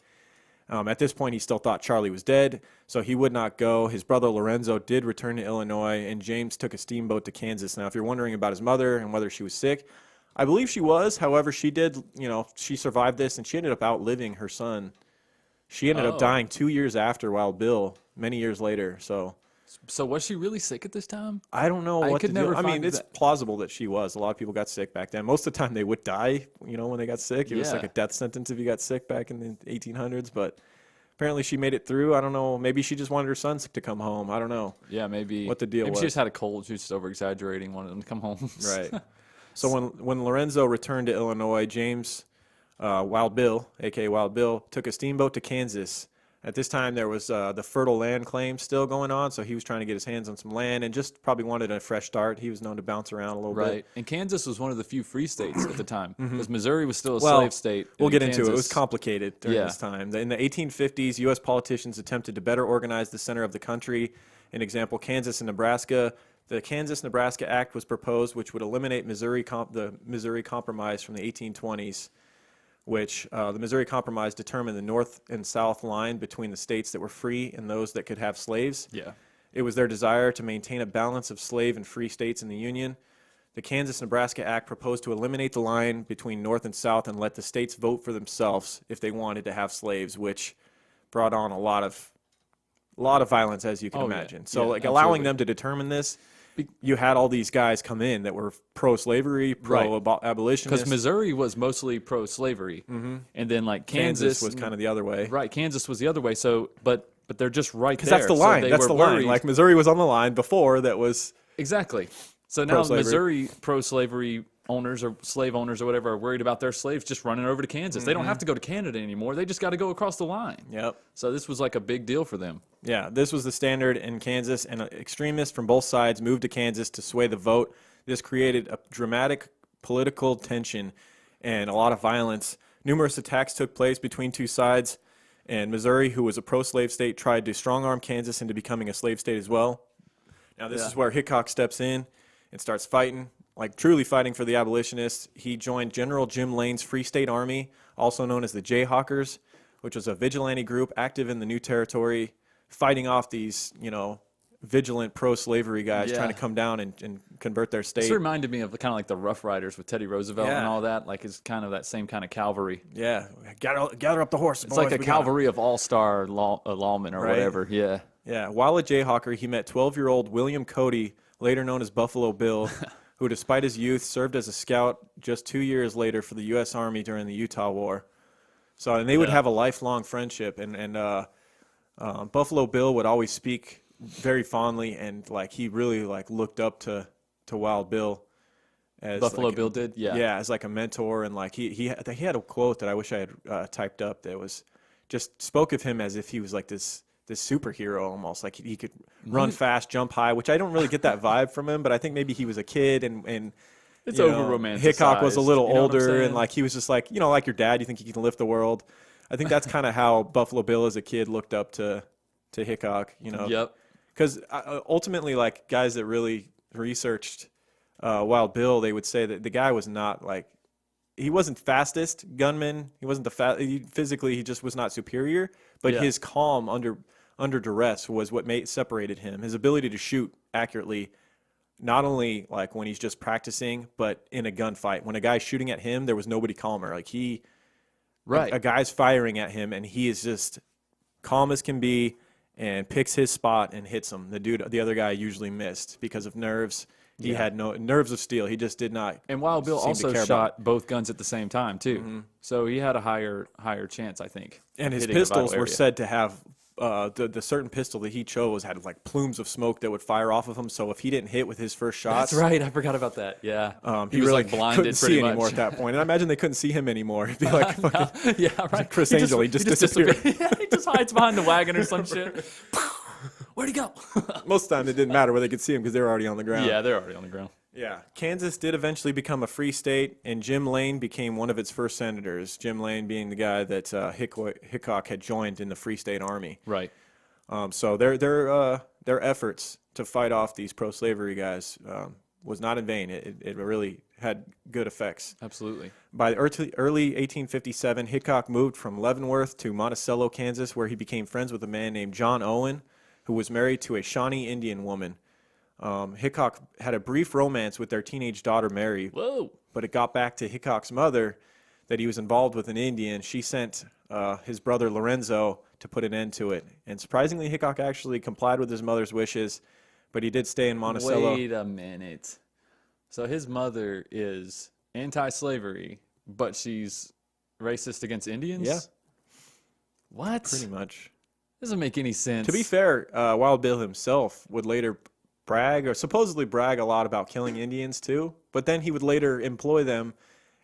At this point, he still thought Charlie was dead, so he would not go. His brother Lorenzo did return to Illinois, and James took a steamboat to Kansas. Now, if you're wondering about his mother and whether she was sick, I believe she was. However, she did, she survived this, and she ended up outliving her son. She ended up dying 2 years after Wild Bill, many years later. So
was she really sick at this time?
I don't know what
could
to
never
do. I mean,
find
it's
that-
plausible that she was. A lot of people got sick back then. Most of the time, they would die. When they got sick, it was like
Yeah.
a death sentence if you got sick back in the 1800s. But apparently, she made it through. I don't know. Maybe she just wanted her son to come home. I don't know.
Yeah, maybe.
What the deal
maybe
was.
she just had a cold. She was just over-exaggerating, wanted him to come home.
Right. So when Lorenzo returned to Illinois, James, Wild Bill, a.k.a. Wild Bill, took a steamboat to Kansas. At this time, there was the fertile land claim still going on, so he was trying to get his hands on some land and just probably wanted a fresh start. He was known to bounce around a little bit.
Right. And Kansas was one of the few free states at the time because Missouri was still a
Well,
slave state.
We'll
and
get into it. It was
Kansas-
complicated during
Yeah.
this time. In the 1850s, U.S. politicians attempted to better organize the center of the country. An example, Kansas and Nebraska. The Kansas-Nebraska Act was proposed, which would eliminate the Missouri Compromise from the 1820s, which the Missouri Compromise determined the north and south line between the states that were free and those that could have slaves.
Yeah.
It was their desire to maintain a balance of slave and free states in the Union. The Kansas-Nebraska Act proposed to eliminate the line between North and South and let the states vote for themselves if they wanted to have slaves, which brought on a lot of violence, as you can
Oh, yeah.
imagine. So,
Yeah,
like allowing
absolutely.
them to determine this, you had all these guys come in that were pro-slavery, pro-abolitionist.
Because Missouri was mostly pro-slavery, and then like
Kansas was kind of the other way.
right. Kansas was the other way. So, but they're just right there.
Because that's the
So
line.
they
That's
were
the line.
worried-
Like Missouri was on the line before. That was
exactly. So now
pro-slavery.
Missouri pro-slavery owners or slave owners or whatever are worried about their slaves just running over to Kansas. They don't have to go to Canada anymore. They just got to go across the line.
Yep.
So this was like a big deal for them.
Yeah, this was the standard in Kansas, and extremists from both sides moved to Kansas to sway the vote. This created a dramatic political tension and a lot of violence. Numerous attacks took place between two sides, and Missouri, who was a pro-slave state, tried to strong-arm Kansas into becoming a slave state as well. Now, this is where Hickok steps in and starts fighting, like truly fighting for the abolitionists. He joined General Jim Lane's Free State Army, also known as the Jayhawkers, which was a vigilante group active in the new territory, fighting off these, vigilant pro-slavery guys trying to come down and convert their state.
This reminded me of kind of like the Rough Riders with Teddy Roosevelt and all that. Like it's kind of that same kind of cavalry.
Yeah, gather up the horses.
It's like a cavalry of all-star lawmen or whatever. Yeah.
Yeah. While a Jayhawker, he met 12-year-old William Cody, later known as Buffalo Bill, who, despite his youth, served as a scout just 2 years later for the U.S. Army during the Utah War. So, and they would have a lifelong friendship, and Buffalo Bill would always speak very fondly, and like he really like looked up to Wild Bill. As
Buffalo Bill did,
yeah, as like a mentor, and like he had a quote that I wish I had typed up that was just spoke of him as if he was like this superhero almost, like he could run fast, jump high, which I don't really get that vibe from him, but I think maybe he was a kid and
it's over-romanticized.
Hickok was a little
You know what I'm
older,
saying?
and like he was just like, like your dad, you think he can lift the world. I think that's kind of how Buffalo Bill as a kid looked up to Hickok,
Yep.
Because ultimately, like guys that really researched Wild Bill, they would say that the guy was not like, he wasn't fastest gunman. He wasn't physically, he just was not superior. But his calm under duress was what separated him. His ability to shoot accurately, not only like when he's just practicing, but in a gunfight. When a guy's shooting at him, there was nobody calmer. Like a guy's firing at him, and he is just calm as can be, and picks his spot and hits him. The other guy usually missed because of nerves. He had no nerves of steel. He just did not.
And Wild Bill also
care
shot both guns at the same time too, so he had a higher chance, I think.
And his
hitting a
pistols
vital
were
area.
said to have the certain pistol that he chose had like plumes of smoke that would fire off of him. So if he didn't hit with his first shots,
That's right. I forgot about that. Yeah.
he
was
really
like blinded
couldn't
pretty
see
much.
anymore at that point. And I imagine they couldn't see him anymore. It'd be like fucking
Yeah, right.
Chris Angel. He just disappeared.
He just hides behind the wagon or some shit. Where'd he go?
Most of the time it didn't matter where they could see him because they were already on the ground.
Yeah, they're already on the ground.
Yeah. Kansas did eventually become a free state, and Jim Lane became one of its first senators. Jim Lane being the guy that Hickok had joined in the Free State Army.
Right.
So their efforts to fight off these pro-slavery guys was not in vain. It really had good effects.
Absolutely.
By early 1857, Hickok moved from Leavenworth to Monticello, Kansas, where he became friends with a man named John Owen, who was married to a Shawnee Indian woman. Hickok had a brief romance with their teenage daughter, Mary.
Whoa.
But it got back to Hickok's mother that he was involved with an Indian. She sent his brother Lorenzo to put an end to it. And surprisingly, Hickok actually complied with his mother's wishes, but he did stay in Monticello.
Wait a minute. So his mother is anti-slavery, but she's racist against Indians?
Yeah.
What?
Pretty much.
Doesn't make any sense.
To be fair, Wild Bill himself would later supposedly brag a lot about killing Indians too, but then he would later employ them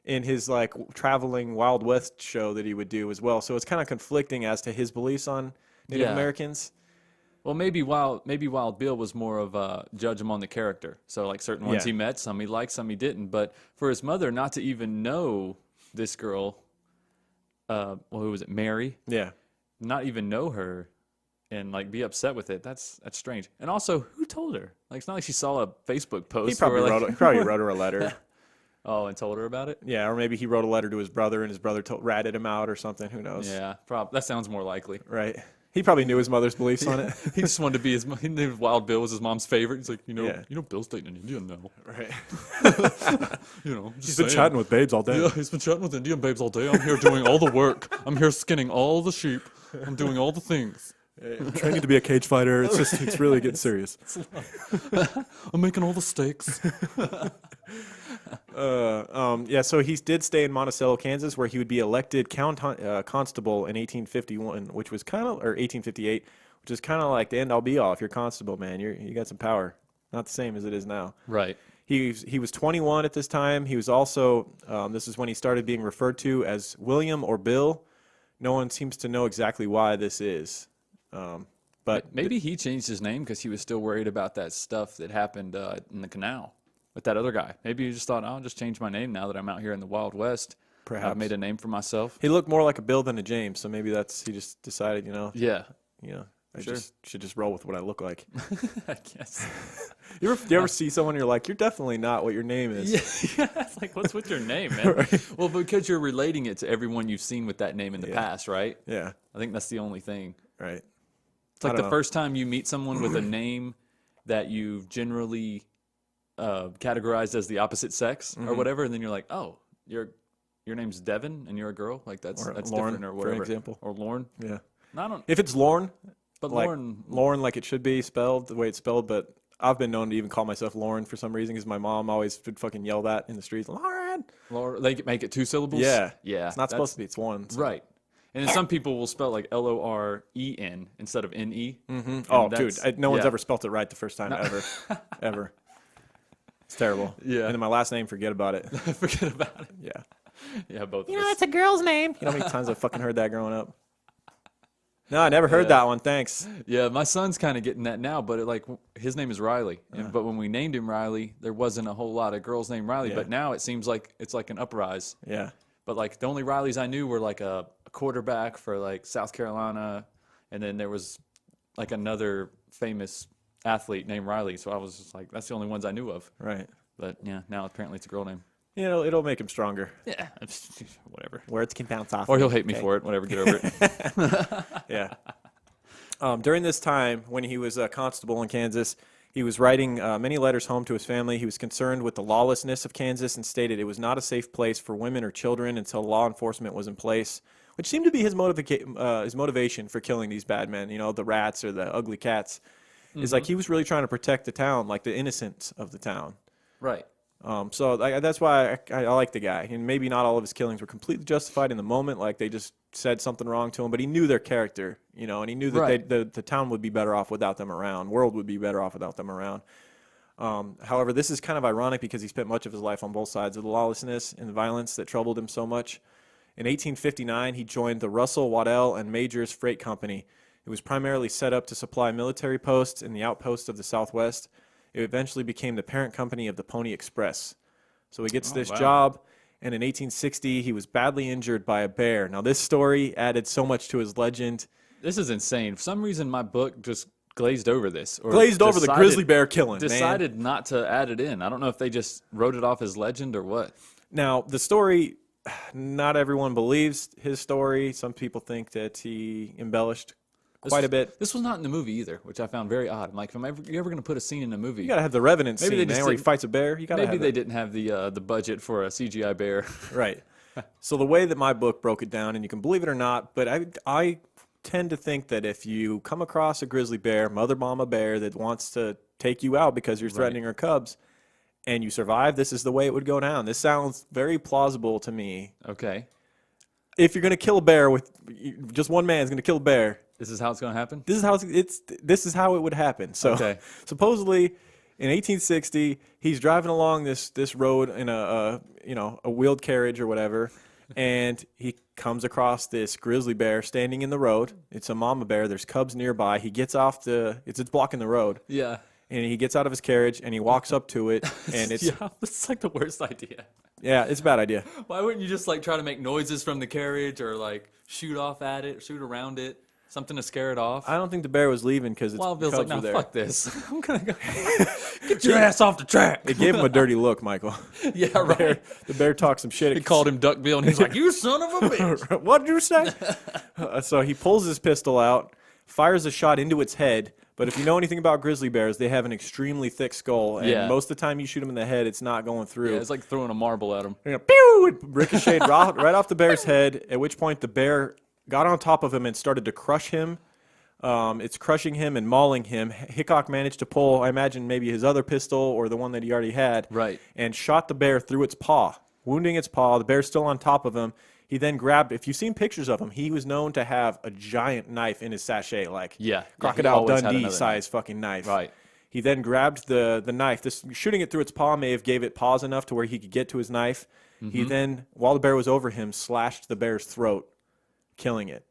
in his like traveling Wild West show that he would do as well. So it's kind of conflicting as to his beliefs on Native Americans.
Well, maybe Wild Bill was more of a judge him on the character. So like certain ones he met, some he liked, some he didn't. But for his mother not to even know this girl, who was it, Mary?
Yeah.
Not even know her and like be upset with it. That's strange. And also, who told her? Like it's not like she saw a Facebook post.
He probably wrote her a letter.
Oh, and told her about it?
Yeah, or maybe he wrote a letter to his brother and his brother ratted him out or something. Who knows?
Yeah, that sounds more likely.
Right. He probably knew his mother's beliefs on it.
He just wanted to be he knew Wild Bill was his mom's favorite. He's like, you know, Bill's dating an Indian now.
Right.
He's
been chatting with babes all day.
Yeah, he's been chatting with Indian babes all day. I'm here doing all the work. I'm here skinning all the sheep. I'm doing all the things.
I'm training to be a cage fighter. It's really getting serious.
I'm making all the steaks.
So he did stay in Monticello, Kansas, where he would be elected constable in 1851, or 1858, which is kind of like the end all be all. If you're constable, man, you got some power. Not the same as it is now.
Right.
He was 21 at this time. He was also, this is when he started being referred to as William or Bill. No one seems to know exactly why this is. But
maybe he changed his name because he was still worried about that stuff that happened in the canal with that other guy. Maybe he just thought, I'll just change my name now that I'm out here in the Wild West.
Perhaps.
I've made a name for myself.
He looked more like a Bill than a James, so maybe he just decided,
Yeah.
I
Sure.
should just roll with what I look like.
I guess.
Do you ever see someone you're like, you're definitely not what your name is?
Yeah. It's like, what's with your name, man?
Right.
Well, because you're relating it to everyone you've seen with that name in the past, right?
Yeah.
I think that's the only thing.
Right.
It's like the first time you meet someone with a name that you've generally categorized as the opposite sex or whatever, and then you're like, oh, your name's Devin and you're a girl? Like, that's
Lauren,
different or whatever.
for example.
Or Lorne.
Yeah.
No, I don't.
If it's Lorne,
But
like
Lorne,
like it should be spelled, the way it's spelled, but I've been known to even call myself Lauren for some reason because my mom always would fucking yell that in the streets. Lauren!
they make it 2 syllables?
Yeah.
Yeah.
It's not supposed to be. It's one. So.
Right. And then some people will spell like LOREN instead of NE.
Mm-hmm. Oh, dude. No one's
yeah.
ever spelt it right the first time ever. Ever. It's terrible.
Yeah.
And then my last name, forget about it.
Forget about it.
Yeah.
Yeah, both of
You know,
us.
it's a girl's name. You know how many times I fucking heard that growing up? No, I never heard that one. Thanks.
Yeah, my son's kind of getting that now, but his name is Riley. But when we named him Riley, there wasn't a whole lot of girls named Riley.
Yeah.
But now it seems like it's like an uprise.
Yeah.
But like the only Rileys I knew were like a quarterback for like South Carolina, and then there was like another famous athlete named Riley. So I was just like, that's the only ones I knew of.
Right.
But yeah, now apparently it's a girl name.
You know, it'll make him stronger.
Yeah, whatever.
Words can bounce off.
Or
me,
he'll hate me
okay?
for it. Whatever, get over it.
Yeah. During this time, when he was a constable in Kansas, he was writing many letters home to his family. He was concerned with the lawlessness of Kansas and stated it was not a safe place for women or children until law enforcement was in place, which seemed to be his motivation for killing these bad men, you know, the rats or the ugly cats. Is like he was really trying to protect the town, like the innocents of the town.
Right.
So that's why I like the guy. And maybe not all of his killings were completely justified in the moment, like they just said something wrong to him, but he knew their character, you know, and he knew that
Right.
the town would be better off without them around. World would be better off without them around. However, this is kind of ironic because he spent much of his life on both sides of the lawlessness and the violence that troubled him so much. In 1859, he joined the Russell, Waddell, and Majors Freight Company. It was primarily set up to supply military posts in the outposts of the Southwest. It eventually became the parent company of the Pony Express. So he gets this job, and in 1860, he was badly injured by a bear. Now, this story added so much to his legend.
This is insane. For some reason, my book just glazed over this. Or
Glazed over the grizzly bear killing,
Decided not to add it in. I don't know if they just wrote it off as legend or what.
Now, the story, not everyone believes his story. Some people think that he embellished quite a bit.
This was not in the movie either, which I found very odd. I'm like, if you're ever going to put a scene in a movie,
You gotta have the Revenant
Maybe they
scene,
just
man, where he
didn't-
fights a bear. You gotta
maybe
have
they
that.
didn't have the budget for a CGI bear.
Right. So the way that my book broke it down, and you can believe it or not, but I tend to think that if you come across a grizzly bear, mother mama bear that wants to take you out because you're threatening her cubs, and you survive, this is the way it would go down. This sounds very plausible to me.
Okay.
If you're gonna kill a bear with just one man's gonna kill a bear,
This is how it's going to happen?
this is how it would happen. So
Okay.
supposedly in 1860, he's driving along this road in a wheeled carriage or whatever, and he comes across this grizzly bear standing in the road. It's a mama bear. There's cubs nearby. He gets off it's blocking the road,
Yeah.
and he gets out of his carriage and he walks up to it, and it's
Yeah, this is like the worst idea.
it's a bad idea.
Why wouldn't you just like try to make noises from the carriage or like shoot off at it, shoot around it, something to scare it off?
I don't think the bear was leaving because its
Wild Bill's
cubs
like,
were
no,
there.
fuck this. I'm going to go. Get your ass off the track.
It gave him a dirty look, Michael.
Yeah, right.
The bear talked some shit.
He called him Duck Bill, and he's like, you son of a bitch.
What did you say? So he pulls his pistol out, fires a shot into its head. But if you know anything about grizzly bears, they have an extremely thick skull, and
Yeah.
most of the time you shoot them in the head, it's not going through.
Yeah, it's like throwing a marble at him.
You know, pew! It ricocheted right off the bear's head. At which point the bear got on top of him and started to crush him. It's crushing him and mauling him. Hickok managed to pull, I imagine, maybe his other pistol or the one that he already had,
Right.
and shot the bear through its paw, wounding its paw. The bear's still on top of him. He then grabbed, if you've seen pictures of him, he was known to have a giant knife in his sachet, like
Yeah.
Crocodile
always had
Dundee
another
size fucking knife.
Right.
He then grabbed the knife. This shooting it through its paw may have gave it pause enough to where he could get to his knife. He then, while the bear was over him, slashed the bear's throat, killing it.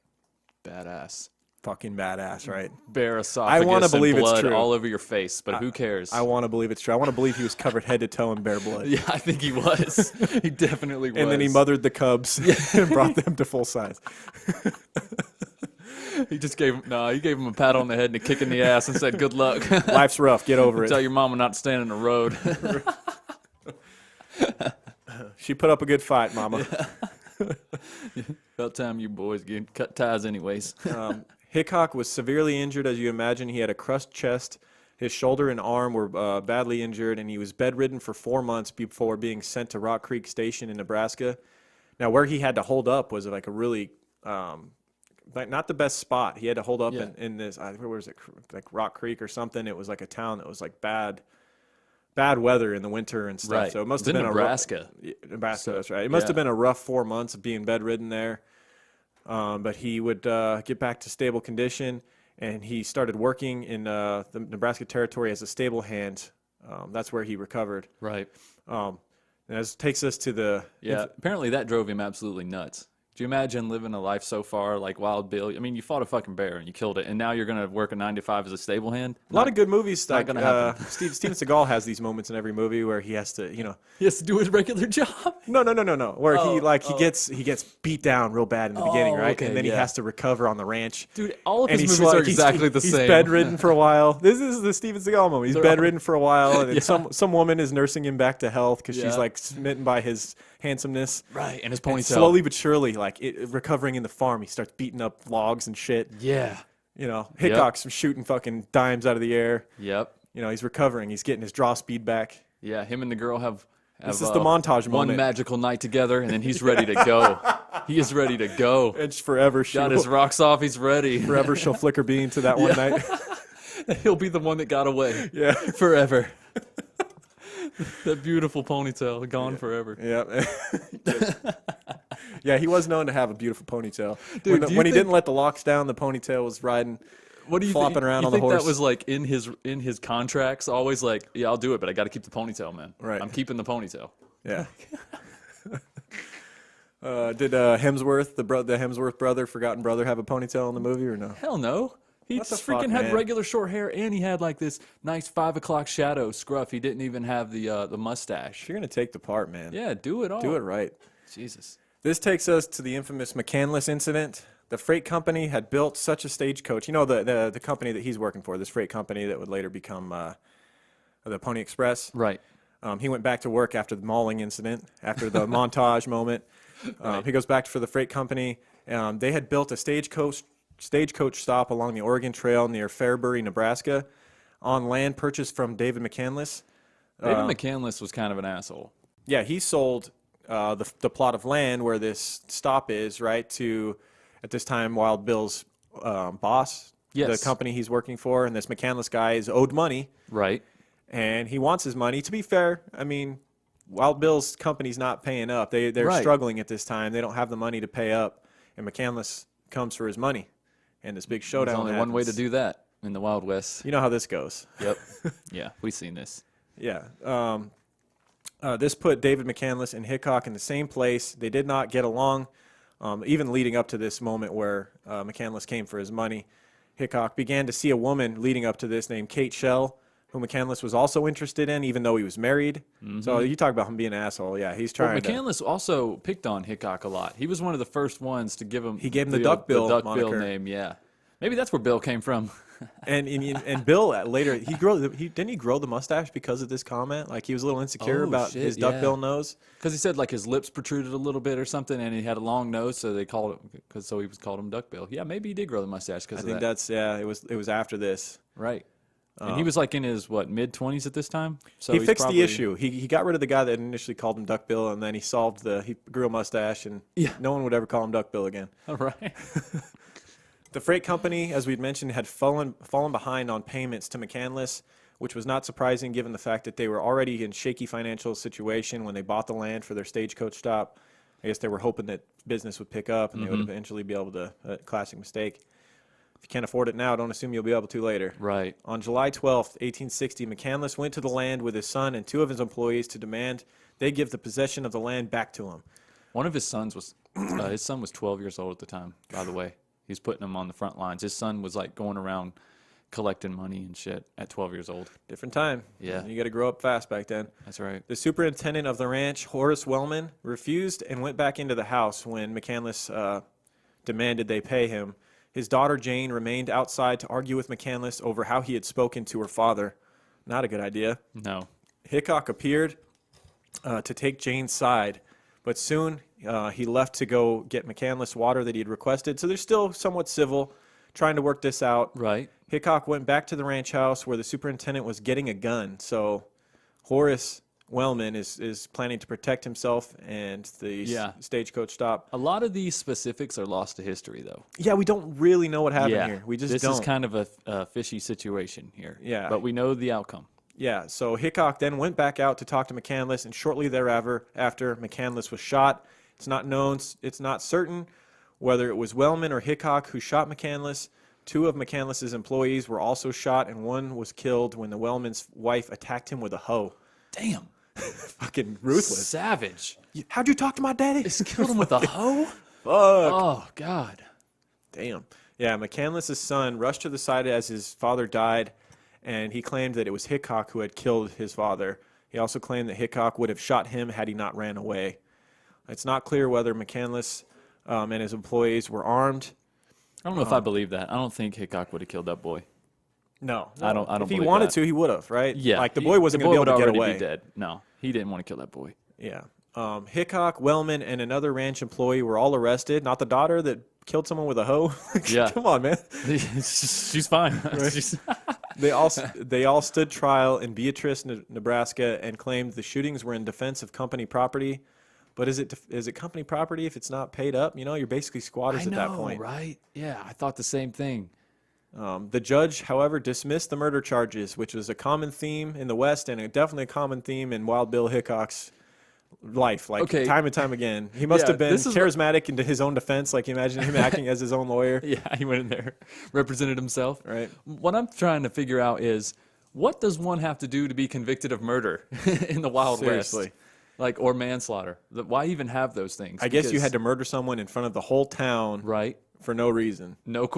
Badass.
Fucking badass, right?
Bear esophagus
wanna believe
and
it's
blood
true.
all over your face, but who cares?
I want to believe it's true. I want to believe he was covered head to toe in bear blood.
Yeah, I think he was. He definitely was.
And then he mothered the cubs and brought them to full size.
He just gave him, he gave him a pat on the head and a kick in the ass and said, "Good luck."
Life's rough. Get over
Tell
it.
your mama not to stand in the road.
She put up a good fight, mama.
About time you boys get cut ties anyways.
Hickok was severely injured, as you imagine. He had a crushed chest. His shoulder and arm were badly injured, and he was bedridden for 4 months before being sent to Rock Creek Station in Nebraska. Now, where he had to hold up was like a really, like not the best spot. He had to hold up in this, where was it, like Rock Creek or something. It was like a town that was like bad weather in the winter and stuff.
Right.
So it must
It's
have
in
been
Nebraska.
Nebraska, that's right. It must have been a rough 4 months of being bedridden there. But he would get back to stable condition, and he started working in the Nebraska Territory as a stable hand. That's where he recovered.
Right.
And this takes us to the
Apparently that drove him absolutely nuts. Do you imagine living a life so far like Wild Bill? I mean, you fought a fucking bear and you killed it, and now you're going to work a 9 to 5 as a stable hand?
a lot of good movies. Like
gonna happen.
Steven Seagal has these moments in every movie where he has to,
He has to do his regular job.
No. Where he gets beat down real bad in the beginning, right?
okay,
and then he has to recover on the ranch.
Dude, all of
And
his
he's
movies
like-
are exactly the
he's
same.
bedridden for a while. This is the Steven Seagal moment. He's
They're all-
bedridden for a while, and then
Yeah.
some woman is nursing him back to health because she's
Yeah.
like smitten by his handsomeness.
Right, and his
And
ponytail.
slowly but surely, like recovering in the farm, he starts beating up logs and shit.
Yeah.
You know, Hickok's shooting fucking dimes out of the air.
Yep.
You know, he's recovering. He's getting his draw speed back.
Yeah, him and the girl have
This is the montage
one
moment.
magical night together, and then he's ready to go. He is ready to go.
And forever
Got his rocks off. He's ready.
forever she'll flicker bean to that one night.
He'll be the one that got away.
Yeah.
Forever. That beautiful ponytail, gone forever.
Yeah. Yeah, he was known to have a beautiful ponytail.
Dude,
when
do you
when he
think-
didn't let the locks down, the ponytail was riding.
What do you
flopping
think?
around
You
on the
think
horse.
that was like in his contracts? Always like, yeah, I'll do it, but I got to keep the ponytail, man.
Right.
I'm keeping the ponytail.
Yeah. Did Hemsworth, the Hemsworth brother, forgotten brother, have a ponytail in the movie or no?
Hell no. He
What the
just freaking
fuck,
had
man?
regular short hair, and he had like this nice 5 o'clock shadow scruff. He didn't even have the mustache.
If you're gonna take the part, man,
Yeah, do it all.
do it right.
Jesus.
This takes us to the infamous McCandless incident. The freight company had built such a stagecoach. You know, the company that he's working for, this freight company that would later become the Pony Express.
Right.
He went back to work after the mauling incident, after the montage moment. He goes back for the freight company. They had built a stagecoach stop along the Oregon Trail near Fairbury, Nebraska, on land purchased from David McCandless.
David McCandless was kind of an asshole.
Yeah, he sold the plot of land where this stop is, right, to, at this time, Wild Bill's boss,
Yes.
the company he's working for, and this McCandless guy is owed money,
Right.
and he wants his money. To be fair, I mean, Wild Bill's company's not paying up. They're
Right.
struggling at this time. They don't have the money to pay up, and McCandless comes for his money, and this big showdown
There's only one way to
happens.
do that in the Wild West.
You know how this goes.
Yep. Yeah, we've seen this.
Yeah. This put David McCandless and Hickok in the same place. They did not get along, even leading up to this moment where McCandless came for his money. Hickok began to see a woman leading up to this named Kate Shell, who McCandless was also interested in, even though he was married. So you talk about him being an asshole. Yeah, he's
Well,
trying to.
McCandless also picked on Hickok a lot. He was one of the first ones to give him.
He gave him the Duckbill
Duckbill
moniker.
name. Yeah, maybe that's where Bill came from.
And Bill later he didn't he grow the mustache because of this comment? Like he was a little insecure
Oh,
about
shit,
his
yeah.
duckbill nose.
Because he said like his lips protruded a little bit or something, and he had a long nose, so they called it. So he was called him Duckbill. Yeah, maybe he did grow the mustache
I
because of
think
that.
that's it was after this.
Right. And he was like in his mid-20s at this time. So
He
he's
fixed
probably,
the issue. He got rid of the guy that initially called him Duckbill, and then he grew a mustache, and no one would ever call him Duckbill again.
All right.
The freight company, as we'd mentioned, had fallen behind on payments to McCandless, which was not surprising given the fact that they were already in shaky financial situation when they bought the land for their stagecoach stop. I guess they were hoping that business would pick up and they would eventually be able to, classic mistake. If you can't afford it now, don't assume you'll be able to later.
Right.
On July 12th, 1860, McCandless went to the land with his son and 2 of his employees to demand they give the possession of the land back to him.
One of his sons was, his son was 12 years old at the time, by the way. He's putting him on the front lines. His son was like going around collecting money and shit at 12 years old.
Different time.
Yeah.
You got to grow up fast back then.
That's right.
The superintendent of the ranch, Horace Wellman, refused and went back into the house when McCandless demanded they pay him. His daughter, Jane, remained outside to argue with McCandless over how he had spoken to her father. Not a good idea.
No.
Hickok appeared to take Jane's side, but soon he left to go get McCandless water that he had requested. So they're still somewhat civil, trying to work this out.
Right.
Hickok went back to the ranch house where the superintendent was getting a gun. So Horace Wellman is planning to protect himself and the stagecoach stop.
A lot of these specifics are lost to history, though.
Yeah, we don't really know what happened here. We just don't.
This is kind of a fishy situation here.
Yeah.
But we know the outcome.
Yeah, so Hickok then went back out to talk to McCandless, and shortly thereafter, McCandless was shot. It's not known, it's not certain whether it was Wellman or Hickok who shot McCandless. 2 of McCandless's employees were also shot, and 1 was killed when the Wellman's wife attacked him with a hoe.
Damn.
Fucking ruthless.
Savage.
How'd you talk to my daddy?
Just killed him with a hoe?
Fuck.
Oh, God.
Damn. Yeah, McCandless's son rushed to the side as his father died, and he claimed that it was Hickok who had killed his father. He also claimed that Hickok would have shot him had he not ran away. It's not clear whether McCandless and his employees were armed.
I don't know if I believe that. I don't think Hickok would have killed that boy.
No,
I don't
If he
believe
wanted
that.
to, he would have, right?
Yeah.
Like the boy wasn't going to be able to get away.
Be dead. No, he didn't want to kill that boy.
Yeah. Hickok, Wellman, and another ranch employee were all arrested. Not the daughter that killed someone with a hoe.
Yeah.
Come on, man.
She's fine. She's
They all stood trial in Beatrice, Nebraska, and claimed the shootings were in defense of company property. But is it company property if it's not paid up? You know, you're basically squatters at that point.
Right? Yeah, I thought the same thing.
The judge, however, dismissed the murder charges, which was a common theme in the West and definitely a common theme in Wild Bill Hickok's life, time and time again. He must have been charismatic into his own defense. Like, imagine him acting as his own lawyer.
Yeah, he went in there, represented himself.
Right.
What I'm trying to figure out is, what does one have to do to be convicted of murder in the Wild
Seriously.
West? Or manslaughter. Why even have those things?
I guess you had to murder someone in front of the whole town.
Right.
For no reason.
No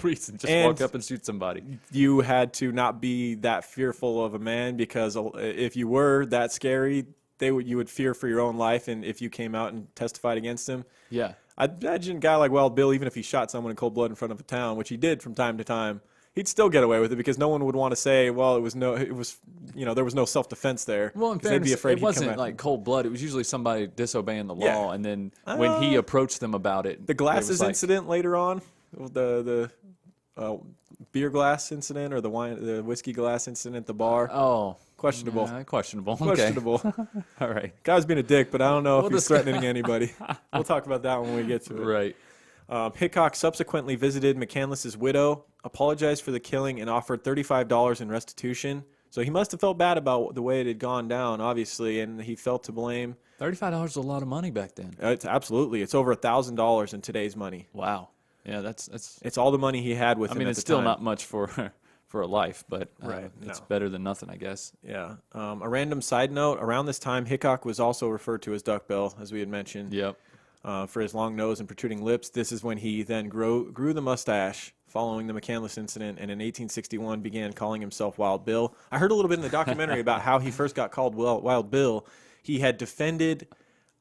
reason. Just walk up and shoot somebody.
You had to not be that fearful of a man, because if you were that scary, you would fear for your own life, and if you came out and testified against him.
Yeah.
I'd imagine a guy like Wild Bill, even if he shot someone in cold blood in front of a town, which he did from time to time, he'd still get away with it, because no one would want to say, well, there was no self-defense there.
Well, in
they'd
fairness,
be afraid
it wasn't like cold blood. It was usually somebody disobeying the law,
Yeah.
and then when he approached them about it,
the glasses incident later on, the beer glass incident, or the whiskey glass incident at the bar.
Oh,
questionable.
Questionable.
Questionable.
Okay. All right.
Guy's being a dick, but I don't know if he's threatening anybody. We'll talk about that when we get to it.
Right.
Hickok subsequently visited McCandless's widow, apologized for the killing, and offered $35 in restitution. So he must have felt bad about the way it had gone down, obviously, and he felt to blame.
$35 is a lot of money back then.
It's over $1,000 in today's money.
Wow. Yeah, that's.
It's all the money he had with him.
I mean,
at
it's
the
still
time.
not much for a life, but
Right,
it's
no.
better than nothing, I guess.
Yeah. A random side note: around this time, Hickok was also referred to as Duckbill, as we had mentioned.
Yep.
For his long nose and protruding lips. This is when he then grew the mustache following the McCandless incident, and in 1861 began calling himself Wild Bill. I heard a little bit in the documentary about how he first got called Wild Bill. He had defended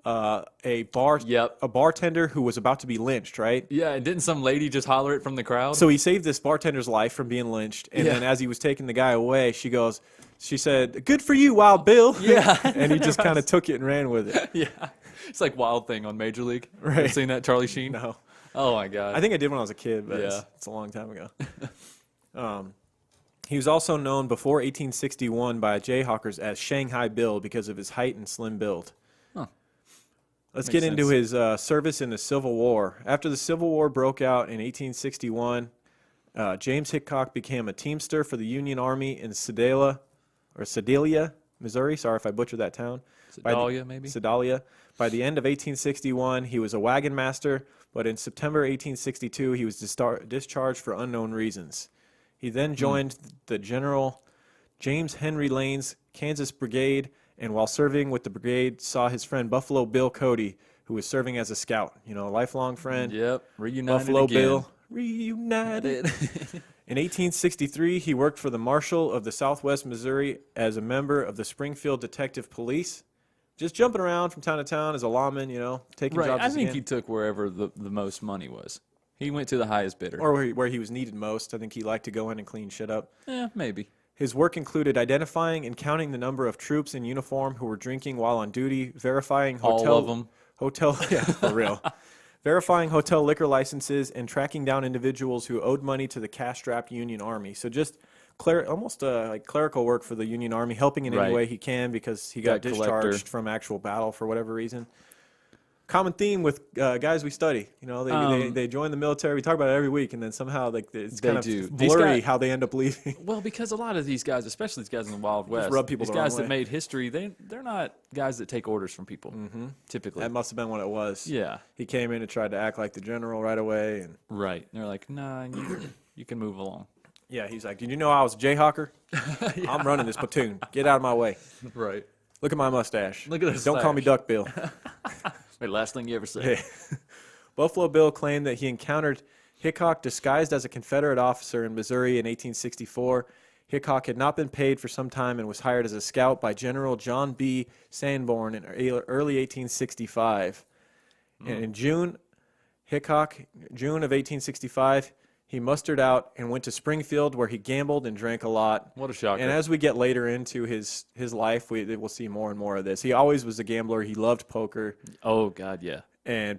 a bartender who was about to be lynched, right?
Yeah, and didn't some lady just holler it from the crowd?
So he saved this bartender's life from being lynched, and then as he was taking the guy away, she said, "Good for you, Wild Bill."
Yeah.
And he just kind of took it and ran with it.
Yeah. It's like Wild Thing on Major League.
Right.
Ever seen that, Charlie Sheen?
No.
Oh, my God.
I think I did when I was a kid, but
Yeah.
it's a long time ago. He was also known before 1861 by Jayhawkers as Shanghai Bill because of his height and slim build.
Huh.
Let's
Makes
get into
sense.
his service in the Civil War. After the Civil War broke out in 1861, James Hickok became a teamster for the Union Army in Sedalia, Missouri. Sorry if I butchered that town.
Sedalia, maybe?
Sedalia. By the end of 1861, he was a wagon master, but in September 1862, he was discharged for unknown reasons. He then joined the General James Henry Lane's Kansas Brigade, and while serving with the brigade, saw his friend Buffalo Bill Cody, who was serving as a scout. You know, a lifelong friend.
Yep, reunited
Buffalo
again.
Bill, reunited. In 1863, he worked for the Marshal of the Southwest Missouri as a member of the Springfield Detective Police. Just jumping around from town to town as a lawman, you know, taking
Right,
jobs
I
as
think
he
he
can.
took wherever the most money was. He went to the highest bidder.
Or where he was needed most. I think he liked to go in and clean shit up.
Maybe.
His work included identifying and counting the number of troops in uniform who were drinking while on duty, verifying
All of them.
yeah, for real. Verifying hotel liquor licenses, and tracking down individuals who owed money to the cash-strapped Union Army. So just almost like clerical work for the Union Army, helping in any
Right.
way he can because he got
Debt
discharged
collector.
from actual battle for whatever reason. Common theme with guys we study. You know, they join the military. We talk about it every week, and then somehow like it's
They
kind of
do. These
blurry
guys-
how they end up leaving.
Well, because a lot of these guys, especially these guys in the Wild West,
rub people
these
the wrong
guys that
way.
made history, they're not guys that take orders from people, typically.
That must have been what it was.
Yeah.
He came in and tried to act like the general right away, and
Right. They're like, nah, you can move along.
yeah, he's like, "Did you know I was a Jayhawker? I'm running this platoon. Get out of my way.
Right.
Look at my mustache.
Look at this
Don't call me
stash."
Duck Bill."
Wait, last thing you ever said.
Yeah. Buffalo Bill claimed that he encountered Hickok disguised as a Confederate officer in Missouri in 1864. Hickok had not been paid for some time and was hired as a scout by General John B. Sanborn in early 1865. And in June of 1865, he mustered out and went to Springfield, where he gambled and drank a lot.
What a shocker.
And as we get later into his life, we'll see more and more of this. He always was a gambler. He loved poker,
Oh, God, yeah.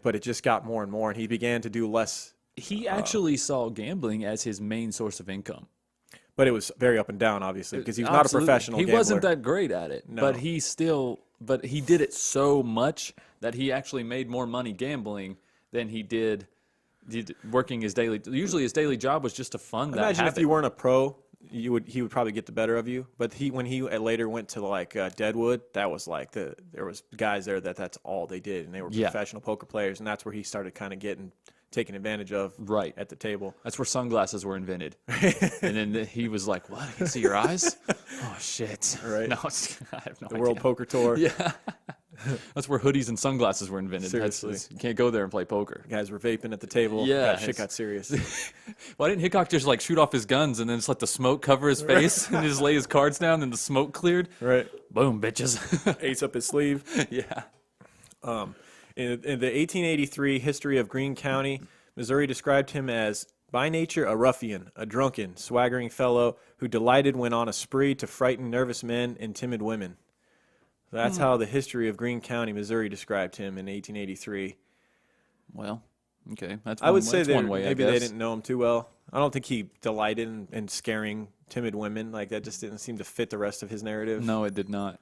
but it just got more and more, and he began to do less.
He actually saw gambling as his main source of income.
But it was very up and down, obviously, because he was not a
Absolutely.
professional
He
gambler.
wasn't that great at it,
No.
but he did it so much that he actually made more money gambling than he did working his daily. Usually, his daily job was just to fund that
Imagine
habit.
if you weren't a pro, he would probably get the better of you. But when he later went to like Deadwood, that was like there was guys there that's all they did, and they were
Yeah.
professional poker players, and that's where he started kind of getting taken advantage of
Right.
at the table.
That's where sunglasses were invented. And then he was like, "What? I can see your eyes? Oh shit!"
Right.
No, I have no
The
idea.
World Poker Tour.
Yeah. That's where hoodies and sunglasses were invented.
Seriously.
You can't go there and play poker.
Guys were vaping at the table.
Yeah,
Shit got serious.
Why didn't Hickok just like shoot off his guns and then just let the smoke cover his face and just lay his cards down and the smoke cleared?
Right.
Boom, bitches.
Ace up his sleeve.
Yeah.
In the 1883 history of Greene County, Missouri described him as by nature a ruffian, a drunken, swaggering fellow who delighted when on a spree to frighten nervous men and timid women. That's how the history of Greene County, Missouri described him in 1883.
Well, okay. That's
I would
one,
say
that's one way,
maybe
I
they
guess.
didn't know him too well. I don't think he delighted in scaring timid women. Like that just didn't seem to fit the rest of his narrative.
No, it did not.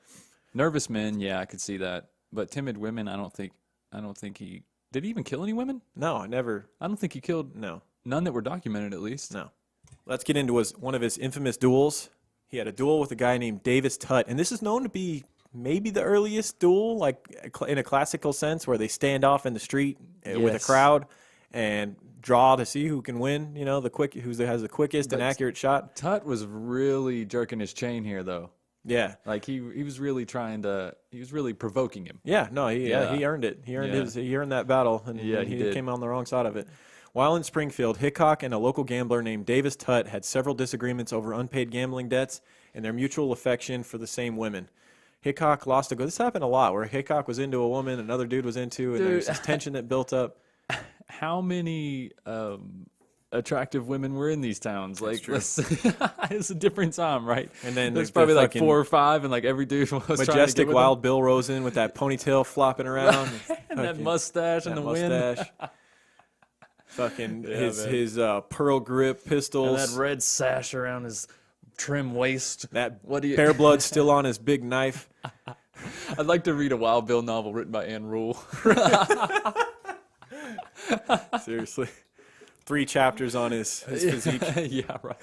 Nervous men, yeah, I could see that. But timid women, I don't think he did he even kill any women?
No, I never.
I don't think he killed
No.
none that were documented at least.
No. Let's get into one of his infamous duels. He had a duel with a guy named Davis Tutt, and this is known to be maybe the earliest duel, like in a classical sense, where they stand off in the street with a
Yes.
crowd and draw to see who can win. You know, who has the quickest and
But-
accurate shot.
Tut was really jerking his chain here though.
Yeah.
Like he was really he was really provoking him.
Yeah, no, he
Yeah.
earned it. He earned
Yeah.
he earned that battle, and
Yeah,
and
he
he
did.
came on the wrong side of it. While in Springfield, Hickok and a local gambler named Davis Tutt had several disagreements over unpaid gambling debts and their mutual affection for the same women. Hickok lost a go. This happened a lot, where Hickok was into a woman, another dude was into, and there's this tension that built up.
How many attractive women were in these towns? Like, it's a different time, right?
And then
there's
the
probably like
fucking
4 or 5, and like every dude was trying to
Majestic
get with
Wild Bill Rosen with that ponytail flopping around,
him. And that
fucking-
mustache and
that
the wind,
mustache. Fucking
man.
his pearl grip
and
pistols.
that red sash around his trim waist.
That
What do you?
bear blood still on his big knife.
I'd like to read a Wild Bill novel written by Anne Rule.
Seriously. 3 chapters on his physique.
Yeah, right.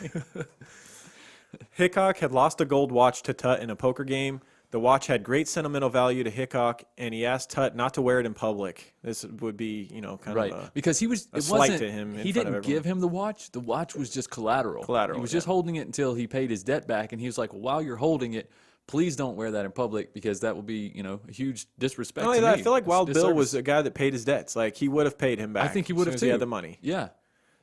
Hickok had lost a gold watch to Tutt in a poker game, The watch had great sentimental value to Hickok, and he asked Tut not to wear it in public. This would be, kind
Right,
of
because he was it
slight
wasn't
to him.
he didn't give him the watch. The watch was just collateral.
Collateral,
He was
yeah.
just holding it until he paid his debt back, and he was like, well, while you're holding it, please don't wear that in public because that will be, a huge disrespect
Not
to
only
me.
that, I feel like Wild
It's
Bill was
disservice.
a guy that paid his debts. Like, he would have paid him back.
I think he would have
as
too.
soon as he had the money.
Yeah.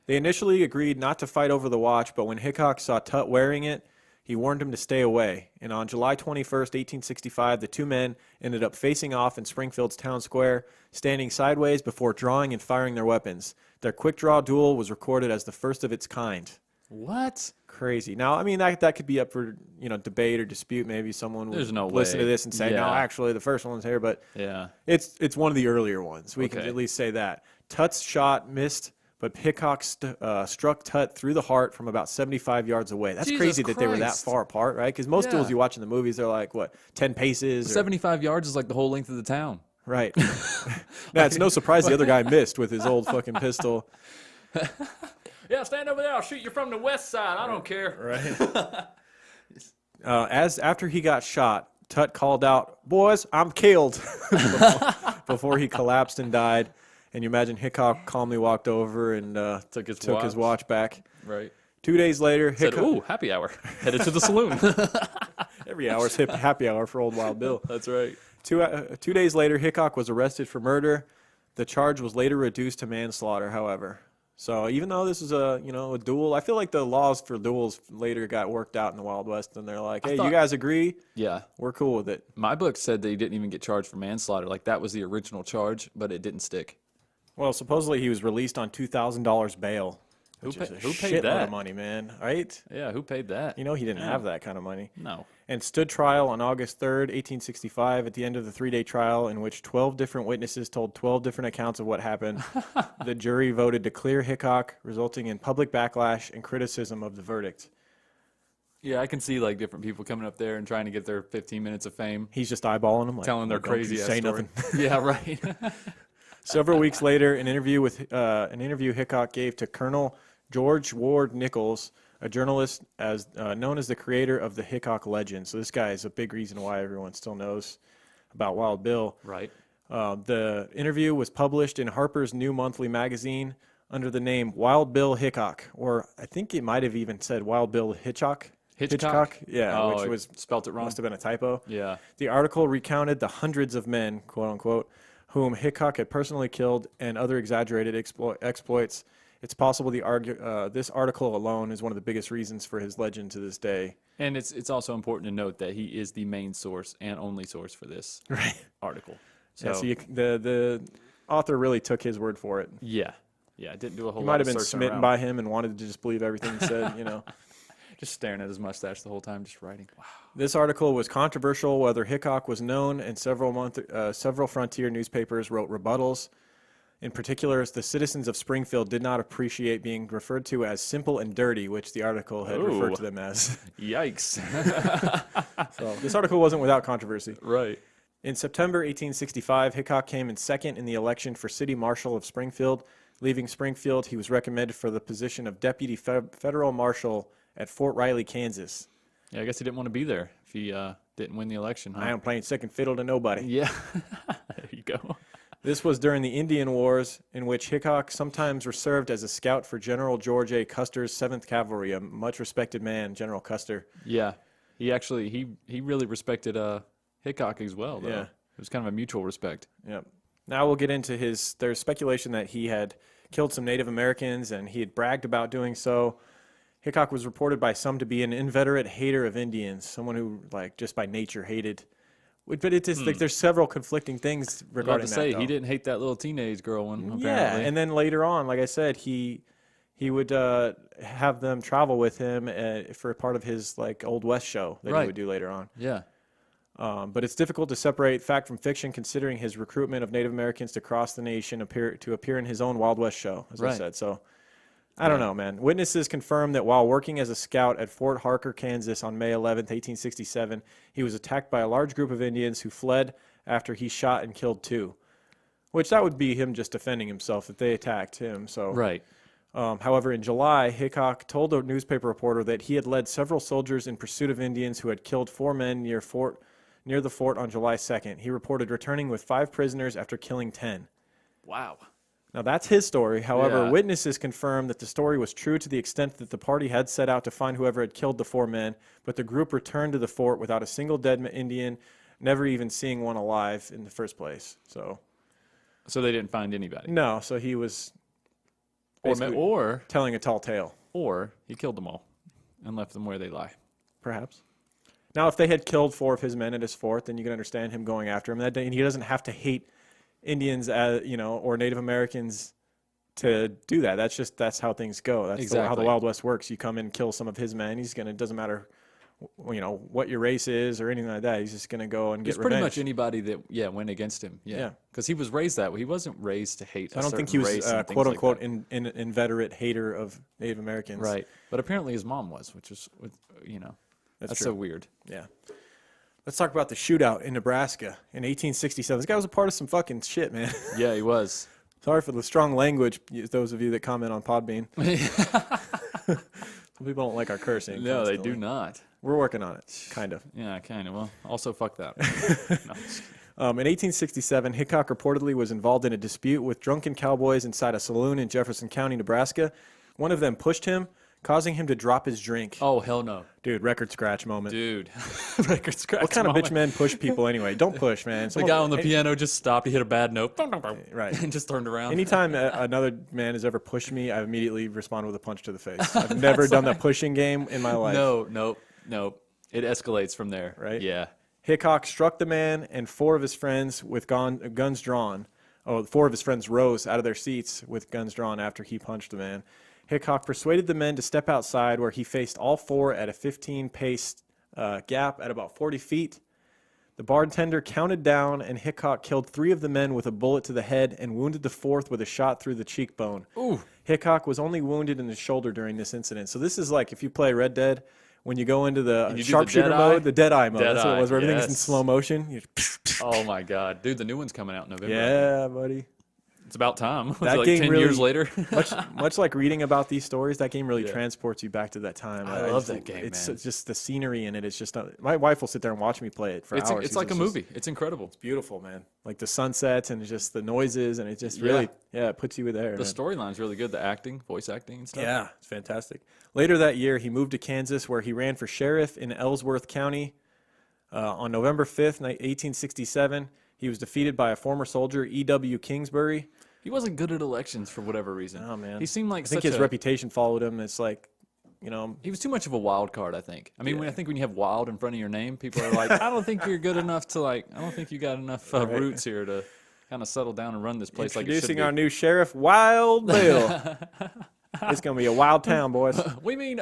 They initially agreed not to fight over the watch, but when Hickok saw Tut wearing it, he warned him to stay away. And on July 21st, 1865, the two men ended up facing off in Springfield's town square, standing sideways before drawing and firing their weapons. Their quick draw duel was recorded as the first of its kind.
What?
Crazy. Now, I mean, that could be up for, debate or dispute. Maybe someone
There's
would
no
listen
way.
to this and say, no,
Yeah.
actually, the first one's here. But
Yeah.
it's one of the earlier ones. We can
Okay.
at least say that. Tut's shot missed, but Hickok struck Tut through the heart from about 75 yards away. That's
Jesus
crazy that they were that
Christ.
far apart, right? Because most duels
Yeah.
you watch in the movies, they're like, what, 10 paces? Or,
75 yards is like the whole length of the town.
right. Now, it's no surprise the other guy missed with his old fucking pistol.
Yeah, stand over there. I'll shoot you from the west side. I don't care.
Right. After he got shot, Tut called out, "Boys, I'm killed," before he collapsed and died. And you imagine Hickok calmly walked over and
Took his
his watch back.
Right.
2 days later,
Said,
Hickok.
ooh, happy hour. Headed to the saloon.
Every hour's happy hour for old Wild Bill.
That's right.
2 days later, Hickok was arrested for murder. The charge was later reduced to manslaughter, however. So even though this is a duel, I feel like the laws for duels later got worked out in the Wild West, and they're like, hey, you guys agree?
Yeah.
We're cool with it.
My book said that he didn't even get charged for manslaughter. Like, that was the original charge, but it didn't stick.
Well, supposedly he was released on $2,000 bail,
Who
which is a
who paid
shitload
that?
of money, man. Right?
Yeah, who paid that?
He didn't have that kind of money.
No.
And stood trial on August 3rd, 1865. At the end of the 3-day trial, in which 12 different witnesses told 12 different accounts of what happened, the jury voted to clear Hickok, resulting in public backlash and criticism of the verdict.
Yeah, I can see, like, different people coming up there and trying to get their 15 minutes of fame,
He's just eyeballing them, like,
telling their
"Well, don't you
crazy ass
say
story.
nothing."
Yeah, right.
Several weeks later, an interview Hickok gave to Colonel George Ward Nichols, a journalist known as the creator of the Hickok legend. So this guy is a big reason why everyone still knows about Wild Bill.
Right.
The interview was published in Harper's New Monthly magazine under the name Wild Bill Hickok, or I think it might have even said Wild Bill Hitchcock.
Hitchcock?
Yeah,
Oh,
which
it
was
spelt it wrong.
must have been a typo.
Yeah.
The article recounted the hundreds of men, quote unquote, whom Hickok had personally killed and other exaggerated exploits. It's possible this article alone is one of the biggest reasons for his legend to this day.
And it's also important to note that he is the main source and only source for this article. So,
Yeah, so the author really took his word for it.
yeah, didn't do a whole
He
lot
might
of
have been
searching
smitten
around.
by him and wanted to just believe everything he said,
Just staring at his mustache the whole time, just writing. Wow.
This article was controversial, whether Hickok was known, and several frontier newspapers wrote rebuttals. In particular, the citizens of Springfield did not appreciate being referred to as simple and dirty, which the article had referred
Ooh.
to them as.
Yikes.
So this article wasn't without controversy.
Right.
In September 1865, Hickok came in second in the election for city marshal of Springfield. Leaving Springfield, he was recommended for the position of deputy federal marshal at Fort Riley, Kansas.
Yeah, I guess he didn't want to be there if he didn't win the election, huh?
I am playing second fiddle to nobody.
Yeah. There you go.
This was during the Indian Wars, in which Hickok sometimes served as a scout for General George A. Custer's 7th Cavalry, a much-respected man, General Custer.
Yeah. He actually, he really respected Hickok as well, though.
Yeah.
It was kind of a mutual respect.
Yep. Now we'll get into there's speculation that he had killed some Native Americans, and he had bragged about doing so. Hickok was reported by some to be an inveterate hater of Indians, someone who, like, just by nature hated. But it's just, like, there's several conflicting things regarding
About to say,
that,
he
though.
didn't hate that little teenage girl one, apparently.
Yeah, and then later on, like I said, he would have them travel with him for part of his, like, Old West show that he would do later on.
Yeah.
But it's difficult to separate fact from fiction, considering his recruitment of Native Americans to cross the nation to appear in his own Wild West show, as I said. So I don't know, man. Witnesses confirmed that while working as a scout at Fort Harker, Kansas on May 11th, 1867, he was attacked by a large group of Indians who fled after he shot and killed 2, which that would be him just defending himself if they attacked him. So
Right.
However, in July, Hickok told a newspaper reporter that he had led several soldiers in pursuit of Indians who had killed 4 men near Fort near the fort on July 2nd. He reported returning with 5 prisoners after killing 10.
Wow.
Now, that's his story. However,
Yeah.
witnesses confirmed that the story was true to the extent that the party had set out to find whoever had killed the 4 men, but the group returned to the fort without a single dead Indian, never even seeing one alive in the first place. So
they didn't find anybody.
no, so he was basically
Or
telling a tall tale,
he killed them all and left them where they lie.
perhaps. Now, if they had killed 4 of his men at his fort, then you can understand him going after him. And he doesn't have to hate Indians, or Native Americans to do that. That's how things go. That's how the
Exactly.
Wild West works. You come in and kill some of his men. It doesn't matter, what your race is or anything like that. He's just gonna go and get
It's
revenge.
pretty much anybody that went against him.
Yeah.
Because he was raised that way. He wasn't raised to hate.
I don't think he was quote unquote an inveterate hater of Native Americans.
Right. But apparently his mom was, which is, that's
true.
so weird.
Yeah. Let's talk about the shootout in Nebraska in 1867. This guy was a part of some fucking shit, man.
Yeah, he was.
Sorry for the strong language, those of you that comment on Podbean. Some people don't like our cursing.
No, they
constantly.
do not.
We're working on it, kind of.
Yeah, kind of. Well, also fuck that. No.
In 1867, Hickok reportedly was involved in a dispute with drunken cowboys inside a saloon in Jefferson County, Nebraska. One of them pushed him, causing him to drop his drink.
Oh, hell no.
Dude, record scratch moment.
Dude. Record scratch.
What kind of
moment.
bitch men push people anyway? Don't push, man.
The guy on the piano just stopped. He hit a bad note.
Right.
And just turned around.
Anytime another man has ever pushed me, I immediately respond with a punch to the face. I've never done the pushing game in my life.
No. It escalates from there.
Right?
Yeah.
Hickok struck the man and 4 of his friends with guns drawn. 4 of his friends rose out of their seats with guns drawn after he punched the man. Hickok persuaded the men to step outside, where he faced all 4 at a 15-pace gap at about 40 feet. The bartender counted down, and Hickok killed 3 of the men with a bullet to the head and wounded the 4th with a shot through the cheekbone.
Ooh.
Hickok was only wounded in the shoulder during this incident. So this is like if you play Red Dead, when you go into the sharpshooter mode, the Deadeye mode. That's what it was, where everything's in slow motion.
Oh, my God. Dude, the new one's coming out in November.
Yeah, buddy.
It's about time.
That
like
game
10
really,
years later.
much like reading about these stories, that game really transports you back to that time.
I love that game,
It's
man.
just the scenery in it. It's just my wife will sit there and watch me play it for hours.
It's like a movie. It's incredible.
It's beautiful, man. Like the sunsets and just the noises, and it just really, it puts you there.
The storyline's really good. The acting, voice acting and stuff.
Yeah, it's fantastic. Later that year, he moved to Kansas, where he ran for sheriff in Ellsworth County. On November 5th, 1867, he was defeated by a former soldier, E.W. Kingsbury.
He wasn't good at elections for whatever reason.
Oh, man.
He seemed like
I think his reputation followed him. It's like,
he was too much of a wild card, I think. I mean, when you have wild in front of your name, people are like, I don't think you're good enough to I don't think you got enough roots here to kind of settle down and run this place like it should
Introducing
be.
our new sheriff, Wild Bill. It's going to be a wild town, boys.
We mean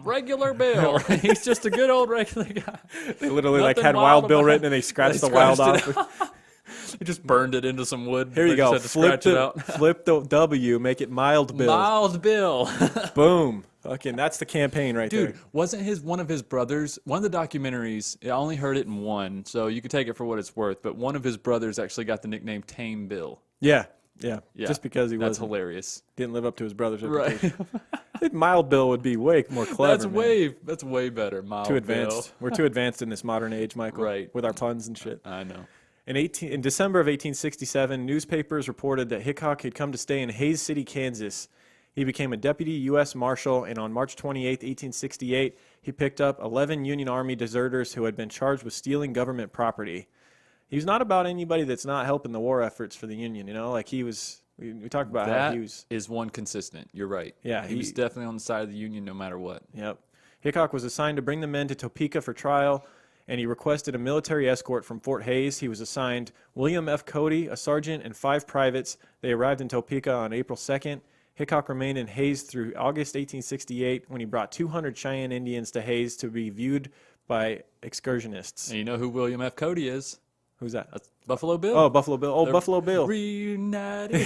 regular Bill. He's just a good old regular guy.
They literally
Nothing
had
wild
Wild Bill
about
written, and they scratched the wild
scratched it
off.
He just burned it into some wood.
Here you
They
go.
just had to scratch it out.
Flip the W, make it Mild Bill.
Mild Bill.
Boom. Fucking, that's the campaign right
Dude,
there.
wasn't one of his brothers, one of the documentaries, I only heard it in one, so you could take it for what it's worth, but one of his brothers actually got the nickname Tame Bill.
Yeah.
Yeah.
Just because he
That's hilarious.
didn't live up to his brother's
Right.
reputation. I think Mild Bill would be way more clever.
That's way better. Mild
too advanced.
Bill.
We're too advanced in this modern age, Michael.
Right.
With our puns and shit.
I know.
In December of 1867, newspapers reported that Hickok had come to stay in Hays City, Kansas. He became a deputy U.S. Marshal, and on March 28, 1868, he picked up 11 Union Army deserters who had been charged with stealing government property. He was not about anybody that's not helping the war efforts for the Union, Like he was, we talked about how he was.
Is one consistent. You're right.
Yeah,
he was definitely on the side of the Union no matter what.
Yep. Hickok was assigned to bring the men to Topeka for trial, and he requested a military escort from Fort Hays. He was assigned William F. Cody, a sergeant, and 5 privates. They arrived in Topeka on April 2nd. Hickok remained in Hays through August 1868, when he brought 200 Cheyenne Indians to Hays to be viewed by excursionists.
And you know who William F. Cody is?
Who's that?
That's Buffalo Bill.
Oh, Buffalo Bill. Oh,
They're
Buffalo Bill.
Reunited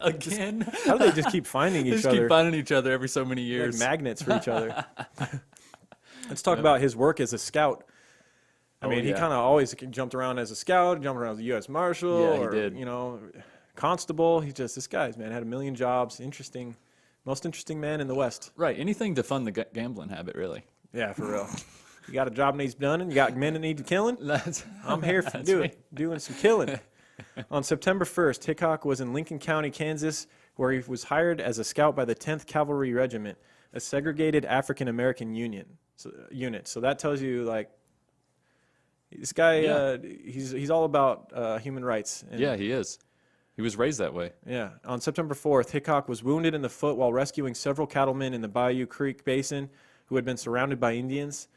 again.
How do they just keep finding
They
each
just
other?
keep finding each other every so many
Like
years.
magnets for each other. Let's talk about his work as a scout. I mean, he kind of always jumped around as a scout, jumped around as a U.S. Marshal,
Yeah, he
or,
did.
constable. This guy's, man, had a million jobs. Most interesting man in the West.
Right. Anything to fund the gambling habit, really.
Yeah, for real. You got a job that needs done, and you got men that need killing. I'm here for doing some killing. On September 1st, Hickok was in Lincoln County, Kansas, where he was hired as a scout by the 10th Cavalry Regiment, a segregated African-American unit. So that tells you, like, this guy, he's all about human rights. And,
yeah, he is. He was raised that way.
Yeah. On September 4th, Hickok was wounded in the foot while rescuing several cattlemen in the Bayou Creek Basin who had been surrounded by Indians.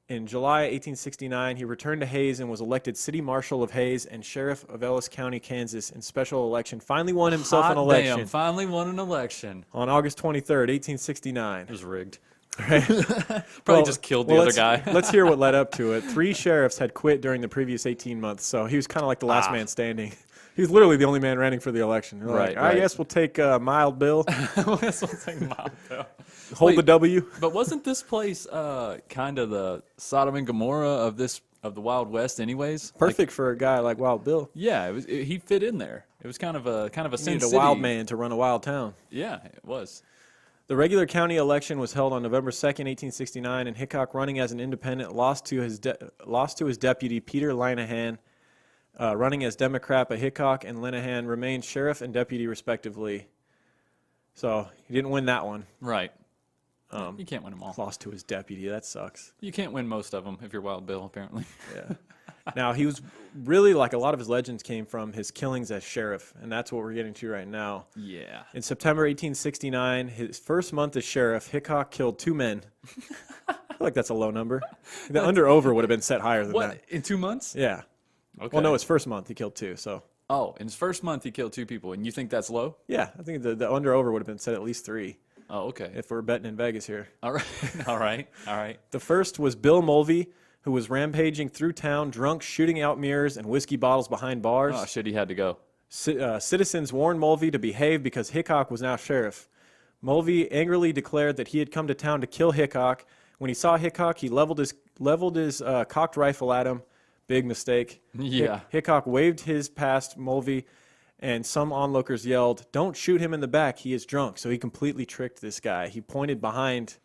In July 1869, he returned to Hays and was elected City Marshal of Hays and Sheriff of Ellis County, Kansas, in special election. Finally won himself an election.
Damn, finally won an election.
On August 23rd, 1869.
It was rigged.
Right?
Probably just killed the other guy.
Let's hear what led up to it. 3 sheriffs had quit during the previous 18 months, so he was kind of like the last man standing. He was literally the only man running for the election. They're
Right,
like, I guess we'll take Mild Bill. Hold the W.
But wasn't this place kind of the Sodom and Gomorrah of the Wild West, anyways?
Perfect for a guy like Wild Bill.
Yeah, he fit in there. It was kind of a Sin
Needed a
City.
wild man to run a wild town.
Yeah, it was.
The regular county election was held on November 2nd, 1869, and Hickok, running as an independent, lost to his deputy, Peter Linehan. Running as Democrat, but Hickok and Linehan remained sheriff and deputy, respectively. So he didn't win that one.
Right. You can't win them all.
Lost to his deputy. That sucks.
You can't win most of them if you're Wild Bill, apparently.
Yeah. Now, he was really, like, a lot of his legends came from his killings as sheriff, and that's what we're getting to right now.
Yeah.
In September 1869, his first month as sheriff, Hickok killed 2 men. I feel like that's a low number. The under-over would have been set higher than that.
In 2 months?
Yeah.
Okay.
Well, no, his first month he killed 2, so.
Oh, in his first month he killed 2 people, and you think that's low?
Yeah, I think the under-over would have been set at least 3.
Oh, okay.
If we're betting in Vegas here.
All right. All right. All right.
The first was Bill Mulvey, who was rampaging through town, drunk, shooting out mirrors and whiskey bottles behind bars.
Oh, shit, he had to go.
Citizens warned Mulvey to behave because Hickok was now sheriff. Mulvey angrily declared that he had come to town to kill Hickok. When he saw Hickok, he leveled his cocked rifle at him. Big mistake.
Yeah.
Hickok waved his past Mulvey, and some onlookers yelled, "Don't shoot him in the back. He is drunk." So he completely tricked this guy. He pointed behind.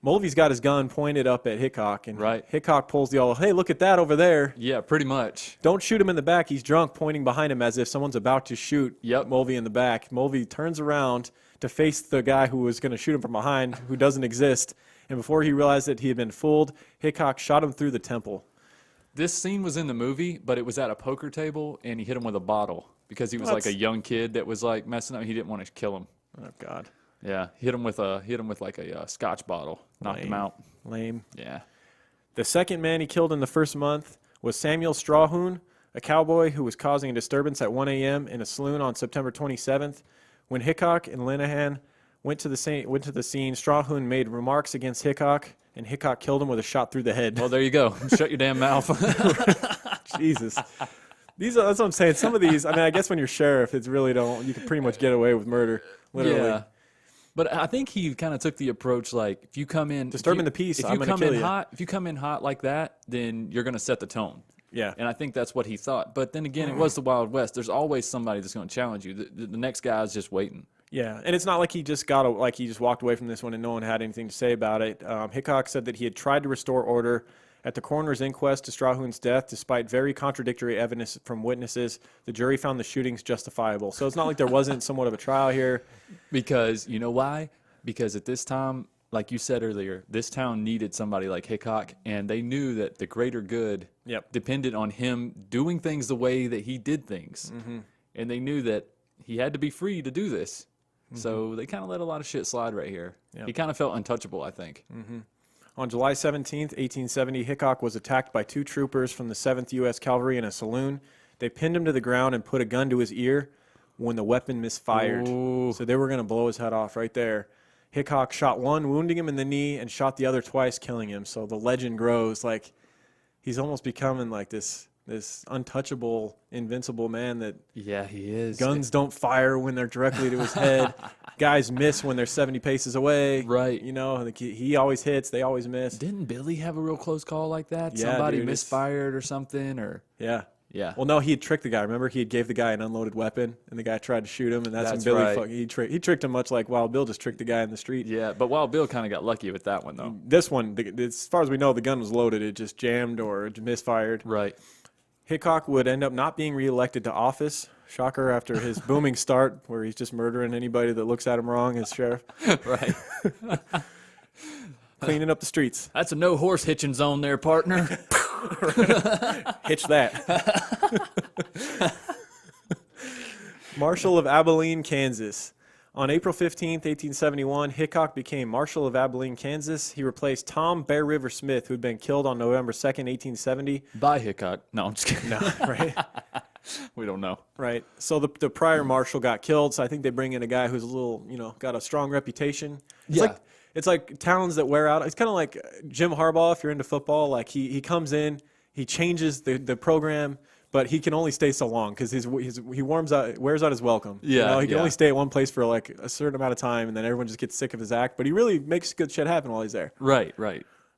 Mulvey's got his gun pointed up at Hickok, and
right.
Hickok pulls the hey, look at that over there.
Yeah, pretty much.
Don't shoot him in the back. He's drunk, pointing behind him as if someone's about to shoot Mulvey in the back. Mulvey turns around to face the guy who was going to shoot him from behind, who doesn't exist. And before he realized that he had been fooled, Hickok shot him through the temple.
This scene was in the movie, but it was at a poker table, and he hit him with a bottle because he was like a young kid that was like messing up. He didn't want to kill him.
Oh God.
Yeah, hit him with like a Scotch bottle, knocked him out.
Lame.
Yeah.
The second man he killed in the first month was Samuel Strawhoon, a cowboy who was causing a disturbance at 1 a.m. in a saloon on September 27th. When Hickok and Linehan went to the scene, Strawhoon made remarks against Hickok, and Hickok killed him with a shot through the head.
Well, there you go. Shut your damn mouth.
Jesus. That's what I'm saying. Some of these, I mean, I guess when you're sheriff, it's really you can pretty much get away with murder, literally.
Yeah. But I think he kind of took the approach like, if you come in
disturbing the peace,
if
I'm going to kill you.
If you come in hot like that, then you're going to set the tone.
Yeah.
And I think that's what he thought. But then again, it was the Wild West. There's always somebody that's going to challenge you. The next guy is just waiting.
Yeah, and it's not like he just walked away from this one and no one had anything to say about it. Hickok said that he had tried to restore order at the coroner's inquest to Strawhoon's death. Despite very contradictory evidence from witnesses, the jury found the shootings justifiable. So it's not like there wasn't somewhat of a trial here.
Because, you know why? Because at this time, like you said earlier, this town needed somebody like Hickok, and they knew that the greater good depended on him doing things the way that he did things. Mm-hmm. And they knew that he had to be free to do this. Mm-hmm. So they kind of let a lot of shit slide right here. Yep. He kind of felt untouchable, I think.
Mm-hmm. On July 17th, 1870, Hickok was attacked by 2 troopers from the 7th U.S. Cavalry in a saloon. They pinned him to the ground and put a gun to his ear when the weapon misfired.
Ooh.
So they were going to blow his head off right there. Hickok shot one, wounding him in the knee, and shot the other twice, killing him. So the legend grows. Like, he's almost becoming like this untouchable, invincible man that
he is.
Guns don't fire when they're directly to his head. Guys miss when they're 70 paces away.
Right.
You know, like he always hits, they always miss.
Didn't Billy have a real close call like that?
Yeah,
Somebody
dude,
misfired or something? Or
yeah.
Yeah.
Well, no, he had tricked the guy. Remember, he had gave the guy an unloaded weapon, and the guy tried to shoot him, and that's when
That's
Billy
right.
he tricked him much like Wild Bill just tricked the guy in the street.
Yeah, but Wild Bill kind of got lucky with that one, though.
This one, as far as we know, the gun was loaded. It just jammed or it misfired.
Right.
Hickok would end up not being reelected to office. Shocker, after his booming start, where he's just murdering anybody that looks at him wrong as sheriff.
Right.
Cleaning up the streets.
That's a no horse hitching zone there, partner.
Hitch that. Marshal of Abilene, Kansas. On April 15th, 1871, Hickok became Marshal of Abilene, Kansas. He replaced Tom Bear River Smith, who had been killed on November 2nd, 1870.
By Hickok. No, I'm just kidding.
No, right?
We don't know.
Right. So the prior marshal got killed, so I think they bring in a guy who's a little, got a strong reputation. It's like towns that wear out. It's kind of like Jim Harbaugh, if you're into football. Like he comes in, he changes the program, but he can only stay so long because he wears out his welcome.
Yeah,
he can only stay at one place for like a certain amount of time, and then everyone just gets sick of his act. But he really makes good shit happen while he's there.
Right.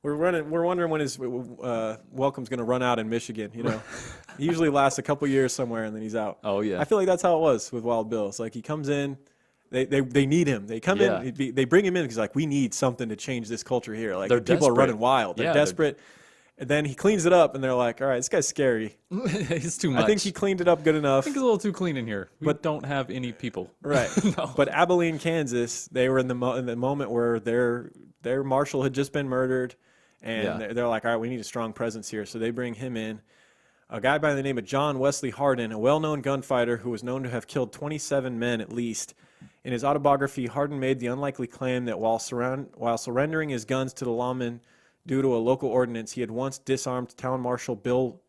We're wondering when his welcome's going to run out in Michigan. He usually lasts a couple years somewhere, and then he's out.
Oh, yeah.
I feel like that's how it was with Wild Bill. It's like he comes in, they need him. They come
Yeah.
in, they bring him in because like we need something to change this culture here. Like
They're
people are
desperate.
running wild. They're
Yeah,
desperate. And then he cleans it up, and they're like, "All right, this guy's scary."
It's too much.
I think he cleaned it up good enough.
I think it's a little too clean in here. We don't have any people.
Right.
No.
But Abilene, Kansas, they were in the moment where their marshal had just been murdered, and they're like, all right, we need a strong presence here. So they bring him in, a guy by the name of John Wesley Hardin, a well-known gunfighter who was known to have killed 27 men at least. In his autobiography, Hardin made the unlikely claim that while surrendering his guns to the lawmen due to a local ordinance, he had once disarmed Town Marshal Bill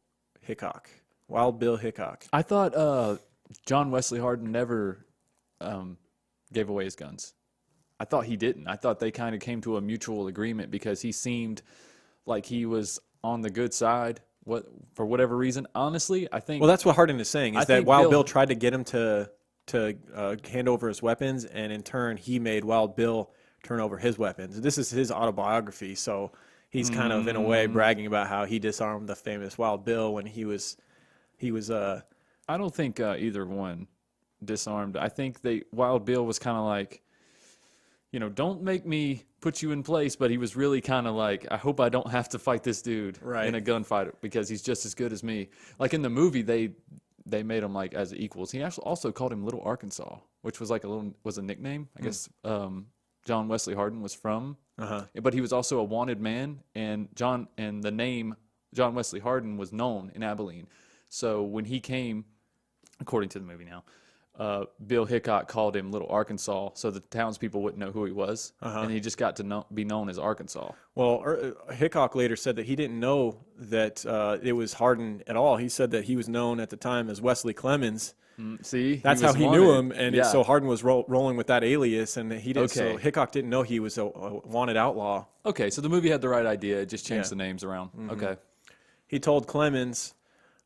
Hickok, Wild Bill Hickok.
I thought John Wesley Hardin never gave away his guns. I thought he didn't. I thought they kind of came to a mutual agreement because he seemed like he was on the good side. For whatever reason, honestly, I think.
Well, that's what Hardin is saying, is
I
that
think
Wild
Bill
Bill tried to get him to hand over his weapons, and in turn, he made Wild Bill turn over his weapons. This is his autobiography, so he's kind of, in a way, bragging about how he disarmed the famous Wild Bill when he was.
I don't think either one disarmed. I think Wild Bill was kind of like, don't make me put you in place, but he was really kind of like, I hope I don't have to fight this dude in a gunfight because he's just as good as me. Like in the movie, they made him like as equals. He actually also called him Little Arkansas, which was like a nickname. I guess John Wesley Hardin was from, but he was also a wanted man, and the name John Wesley Hardin was known in Abilene. So when he came, according to the movie now, Bill Hickok called him Little Arkansas, so the townspeople wouldn't know who he was, and he just got to be known as Arkansas.
Well, Hickok later said that he didn't know that it was Hardin at all. He said that he was known at the time as Wesley Clemens.
See,
that's how he knew him, and so Hardin was rolling with that alias, and he didn't. So Hickok didn't know he was a wanted outlaw.
Okay, so the movie had the right idea; it just changed the names around. Okay,
he told Clemens,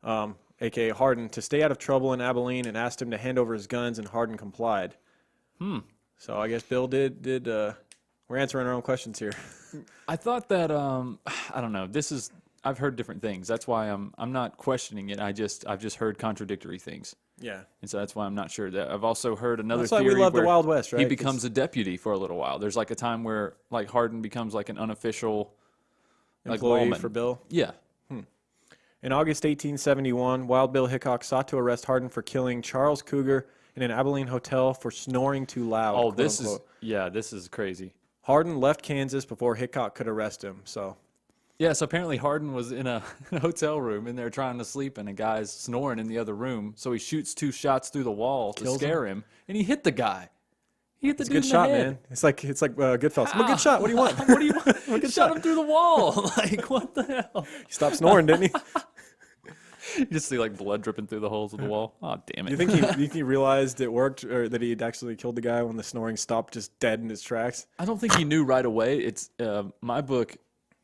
a.k.a. Hardin, to stay out of trouble in Abilene and asked him to hand over his guns, and Hardin complied. So I guess Bill did. We're answering our own questions here.
I thought that I don't know. I've heard different things. That's why I'm not questioning it. I've just heard contradictory things.
Yeah,
and so that's why I'm not sure. That I've also heard another
that's
theory
why we love
where
the Wild West, right?
He becomes a deputy for a little while. There's like a time where like Hardin becomes like an unofficial
employee for Bill.
Yeah.
In August 1871, Wild Bill Hickok sought to arrest Hardin for killing Charles Cougar in an Abilene hotel for snoring too loud.
Oh, this is crazy.
Hardin left Kansas before Hickok could arrest him. So,
yes, apparently Hardin was in a hotel room in there trying to sleep, and a guy's snoring in the other room. So he shoots 2 shots through the wall to scare him, and he hit the guy. He hit the dude in the
shot,
head.
Man. It's like Goodfellas. I'm a good shot. What do you want?
What do you want? He shot him through the wall. Like, what the hell?
He stopped snoring, didn't he?
You just see like blood dripping through the holes of the wall. Oh, damn it!
You think he realized it worked, or that he had actually killed the guy when the snoring stopped just dead in his tracks?
I don't think he knew right away. It's my book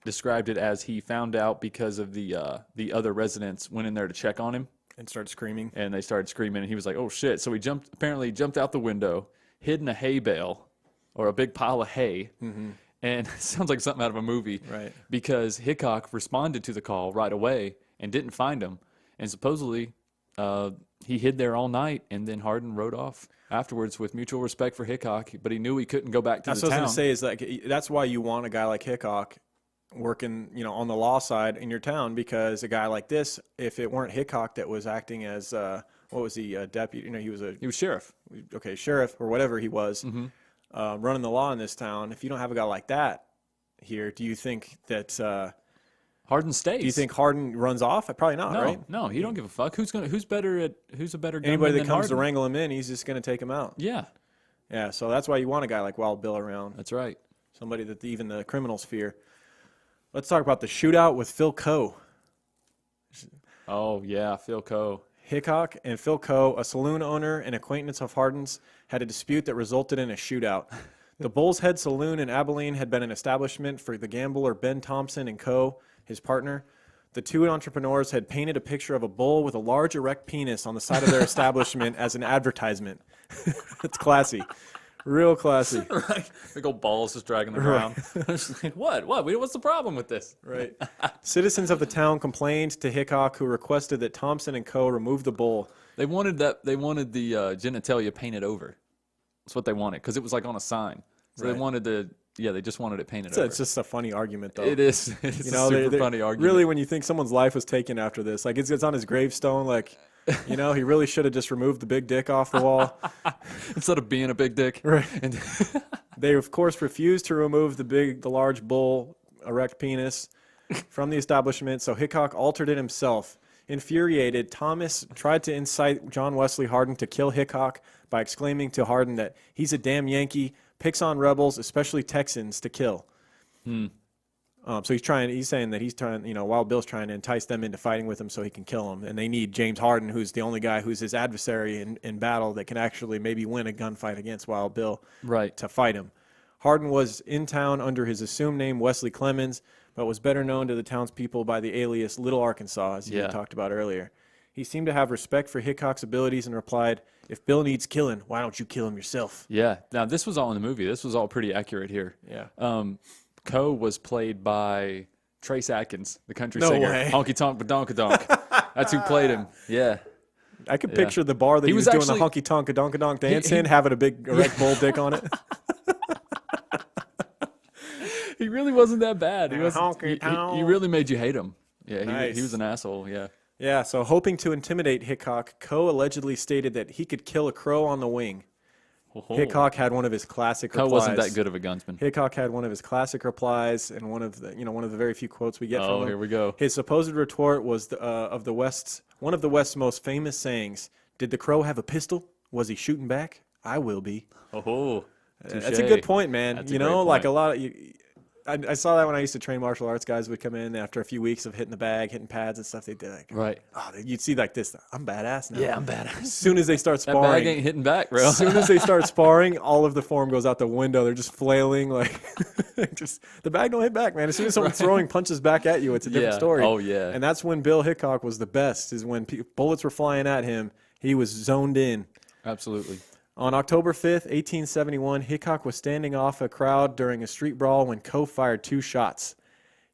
described it as he found out because of the other residents went in there to check on him
and started screaming.
And they started screaming, and he was like, "Oh shit!" So he apparently jumped out the window, hid in a hay bale or a big pile of hay. And it sounds like something out of a movie,
right?
Because Hickok responded to the call right away and didn't find him. And supposedly, he hid there all night, and then Hardin rode off afterwards with mutual respect for Hickok, but he knew he couldn't go back to
That's
the
what I
town.
was going to say is like that's why you want a guy like Hickok working, on the law side in your town, because a guy like this, if it weren't Hickok that was acting as what was he, deputy? He was
sheriff.
Okay, sheriff or whatever he was, running the law in this town. If you don't have a guy like that here, do you think that
Hardin stays.
do you think Hardin runs off? Probably not,
No,
right?
no, he don't give a fuck. Who's a better gunman
Anybody that
than
comes to
Hardin?
wrangle him in, he's just going to take him out.
Yeah,
Yeah, so that's why you want a guy like Wild Bill around.
that's right.
Somebody that even the criminals fear. Let's talk about the shootout with Phil Coe.
Oh yeah, Phil Coe.
Hickok and Phil Coe, a saloon owner and acquaintance of Hardin's, had a dispute that resulted in a shootout. The Bull's Head Saloon in Abilene had been an establishment for the gambler Ben Thompson and Coe, his partner. The two entrepreneurs had painted a picture of a bull with a large erect penis on the side of their establishment as an advertisement. It's classy. Real classy.
Right. Big old balls just dragging the ground. What? What's the problem with this?
Right. Citizens of the town complained to Hickok, who requested that Thompson and Co. remove the bull.
They wanted the genitalia painted over. That's what they wanted, because it was like on a sign. So
Right.
they wanted they just wanted it painted over.
It's just a funny argument, though.
It is. It's a super funny argument.
Really, when you think someone's life was taken after this, like it's on his gravestone, like, he really should have just removed the big dick off the wall.
Instead of being a big dick.
Right.
And
They, of course, refused to remove the large bull erect penis from the establishment, so Hickok altered it himself. Infuriated, Thomas tried to incite John Wesley Hardin to kill Hickok by exclaiming to Hardin that he's a damn Yankee, picks on rebels, especially Texans, to kill. So he's saying that Wild Bill's trying to entice them into fighting with him so he can kill him. And they need James Hardin, who's the only guy who's his adversary in battle that can actually maybe win a gunfight against Wild Bill,
right.
to fight him. Hardin was in town under his assumed name, Wesley Clemens, but was better known to the townspeople by the alias Little Arkansas, as you talked about earlier. He seemed to have respect for Hickok's abilities and replied, "If Bill needs killing, why don't you kill him yourself?"
Yeah. Now, this was all in the movie. This was all pretty accurate here.
Yeah.
Coe was played by Trace Atkins, the country
No
singer.
way.
Honky Tonk Badonkadonk. That's who played him. Yeah.
I could picture the bar that he was doing the honky tonk a donk dance in, having a big erect bull dick on it.
He really wasn't that bad. He
Honky-tonk.
he really made you hate him. Yeah,
Nice.
he was an asshole. Yeah.
Yeah, so hoping to intimidate Hickok, Coe allegedly stated that he could kill a crow on the wing. Hickok had one of his classic
Coe
replies.
wasn't that good of a gunsman.
Hickok had one of his classic replies, and one of the very few quotes we get from him.
Here we go.
His supposed retort was one of the West's most famous sayings: "Did the crow have a pistol? Was he shooting back? I will be."
Oh,
That's a good point, man.
That's a great point.
Like a lot of I saw that when I used to train martial arts. Guys would come in after a few weeks of hitting the bag, hitting pads and stuff. They'd be like,
right.
You'd see like this. I'm badass now.
Yeah, I'm badass.
As soon as they start
That
sparring,
bag ain't hitting back, bro.
as soon as they start sparring, all of the form goes out the window. They're just flailing, like just the bag don't hit back, man. As soon as someone's throwing punches back at you, it's a different
Yeah.
story.
Oh, yeah.
And that's when Bill Hickok was the best. Is when bullets were flying at him, he was zoned in.
Absolutely.
On October 5th, 1871, Hickok was standing off a crowd during a street brawl when Coe fired 2 shots.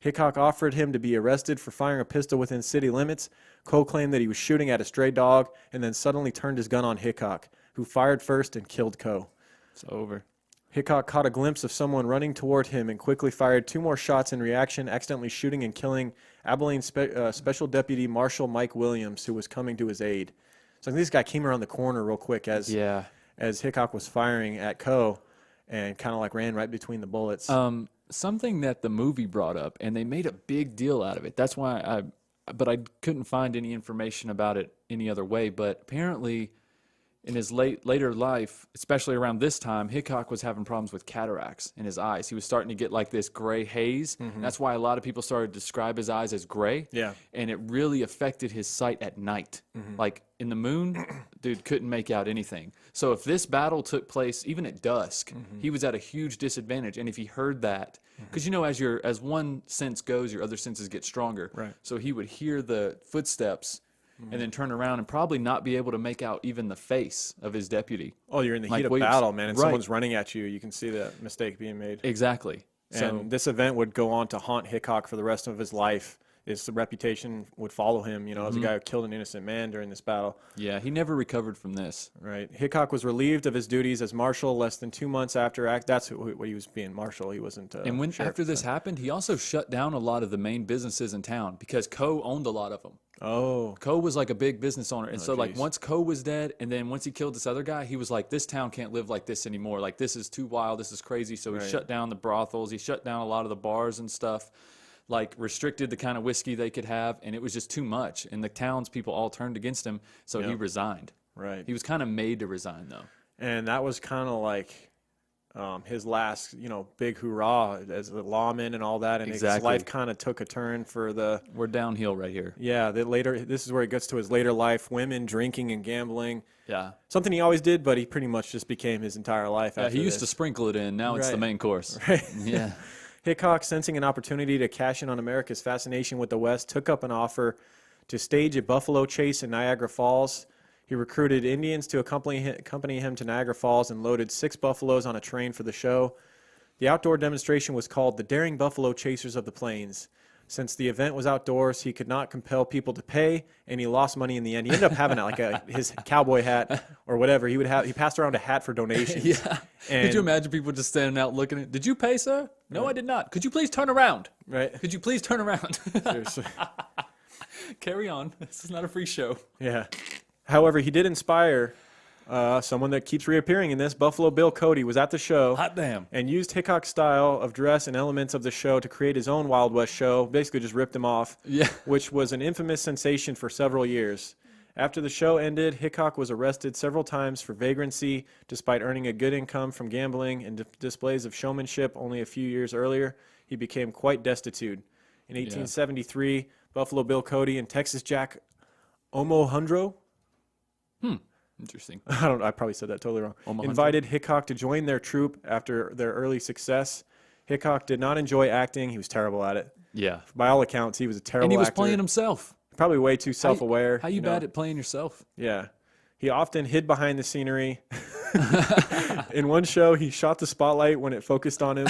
Hickok offered him to be arrested for firing a pistol within city limits. Coe claimed that he was shooting at a stray dog and then suddenly turned his gun on Hickok, who fired first and killed Coe.
It's over.
Hickok caught a glimpse of someone running toward him and quickly fired 2 more shots in reaction, accidentally shooting and killing Abilene Special Deputy Marshal Mike Williams, who was coming to his aid. So this guy came around the corner real quick as Hickok was firing at Coe and kind of like ran right between the bullets.
Something that the movie brought up, and they made a big deal out of it. That's why I couldn't find any information about it any other way. But apparently, in his later life, especially around this time, Hickok was having problems with cataracts in his eyes. He was starting to get like this gray haze. Mm-hmm. That's why a lot of people started to describe his eyes as gray.
Yeah.
And it really affected his sight at night. Mm-hmm. Like in the moon, dude couldn't make out anything. So if this battle took place even at dusk, he was at a huge disadvantage. And if he heard that, because as one sense goes, your other senses get stronger.
Right.
So he would hear the footsteps and then turn around and probably not be able to make out even the face of his deputy.
Oh, you're in the heat of battle, man, and someone's running at you. You can see that mistake being made.
Exactly.
And this event would go on to haunt Hickok for the rest of his life. his reputation would follow him, as a guy who killed an innocent man during this battle.
Yeah, he never recovered from this.
Right. Hickok was relieved of his duties as marshal less than 2 months after that's what he was being marshal. He wasn't.
And when
sheriff
after this happened, he also shut down a lot of the main businesses in town because Coe owned a lot of them.
Oh.
Coe was like a big business owner. And so like
geez.
once Coe was dead and then once he killed this other guy, he was like, this town can't live like this anymore. Like this is too wild. This is crazy. So he shut down the brothels. He shut down a lot of the bars and stuff, like restricted the kind of whiskey they could have. And it was just too much. And the townspeople all turned against him. So he resigned.
Right.
He was kind of made to resign though.
And that was kind of like his last, big hoorah as a lawman and all that. And his life kind of took a turn for the...
We're downhill right here.
Yeah, this is where he gets to his later life, women, drinking, and gambling.
Yeah.
Something he always did, but he pretty much just became his entire life after
He used to
this.
sprinkle it in. Now it's the main course.
Right.
Yeah.
Hickok, sensing an opportunity to cash in on America's fascination with the West, took up an offer to stage a buffalo chase in Niagara Falls. He recruited Indians to accompany him to Niagara Falls and loaded 6 buffaloes on a train for the show. The outdoor demonstration was called the Daring Buffalo Chasers of the Plains. Since the event was outdoors, he could not compel people to pay, and he lost money in the end. He ended up having his cowboy hat or whatever. He passed around a hat for donations.
Yeah.
And,
could you imagine people just standing out looking at, did you pay, sir? No, I did not. Could you please turn around?
Right.
Could you please turn around?
Seriously.
Carry on. This is not a free show.
Yeah. However, he did inspire someone that keeps reappearing in this. Buffalo Bill Cody was at the show.
Hot damn.
And used Hickok's style of dress and elements of the show to create his own Wild West show. Basically just ripped him off.
Yeah.
Which was an infamous sensation for several years. After the show ended, Hickok was arrested several times for vagrancy, despite earning a good income from gambling and displays of showmanship. Only a few years earlier, he became quite destitute. In 1873, Buffalo Bill Cody and Texas Jack Omohundro,
Interesting.
I probably said that totally wrong, invited Hickok to join their troupe after their early success. Hickok did not enjoy acting. He was terrible at it.
Yeah.
By all accounts, he was a terrible actor.
And he was playing himself.
Probably way too self-aware.
How you bad at playing yourself?
Yeah. He often hid behind the scenery. In one show, he shot the spotlight when it focused on him.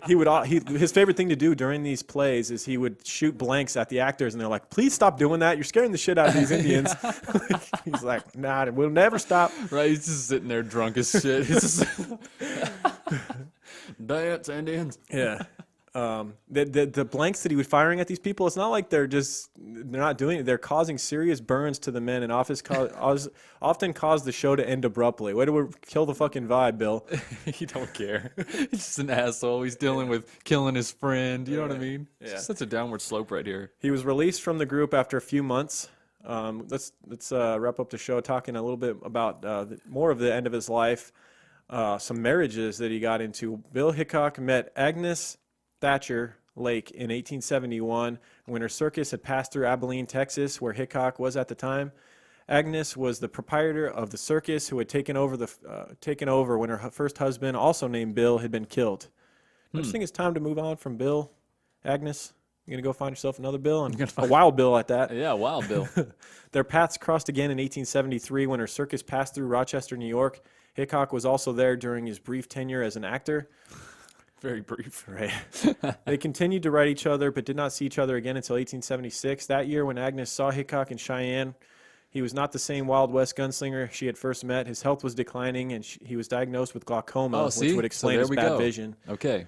His favorite thing to do during these plays is he would shoot blanks at the actors, and they're like, "Please stop doing that. You're scaring the shit out of these Indians." He's like, "Nah, we'll never stop."
Right, he's just sitting there drunk as shit. He's just dance, Indians.
Yeah. The blanks that he was firing at these people, it's not like they're not doing it. They're causing serious burns to the men and often cause the show to end abruptly. Way to kill the fucking vibe, Bill.
He don't care. He's just an asshole. He's dealing with killing his friend. You know what I mean? It's just such a downward slope right here.
He was released from the group after a few months. Let's wrap up the show talking a little bit about more of the end of his life. Some marriages that he got into. Bill Hickok met Agnes Thatcher Lake in 1871 when her circus had passed through Abilene, Texas, where Hickok was at the time. Agnes was the proprietor of the circus who had taken over when her first husband, also named Bill, had been killed. I just think it's time to move on from Bill. Agnes, you're going to go find yourself another Bill, and a wild Bill at that.
Yeah, wild Bill.
Their paths crossed again in 1873 when her circus passed through Rochester, New York. Hickok was also there during his brief tenure as an actor.
Very brief.
Right. They continued to write each other, but did not see each other again until 1876. That year, when Agnes saw Hickok in Cheyenne, he was not the same Wild West gunslinger she had first met. His health was declining, and he was diagnosed with glaucoma, which would explain his bad vision.
Okay.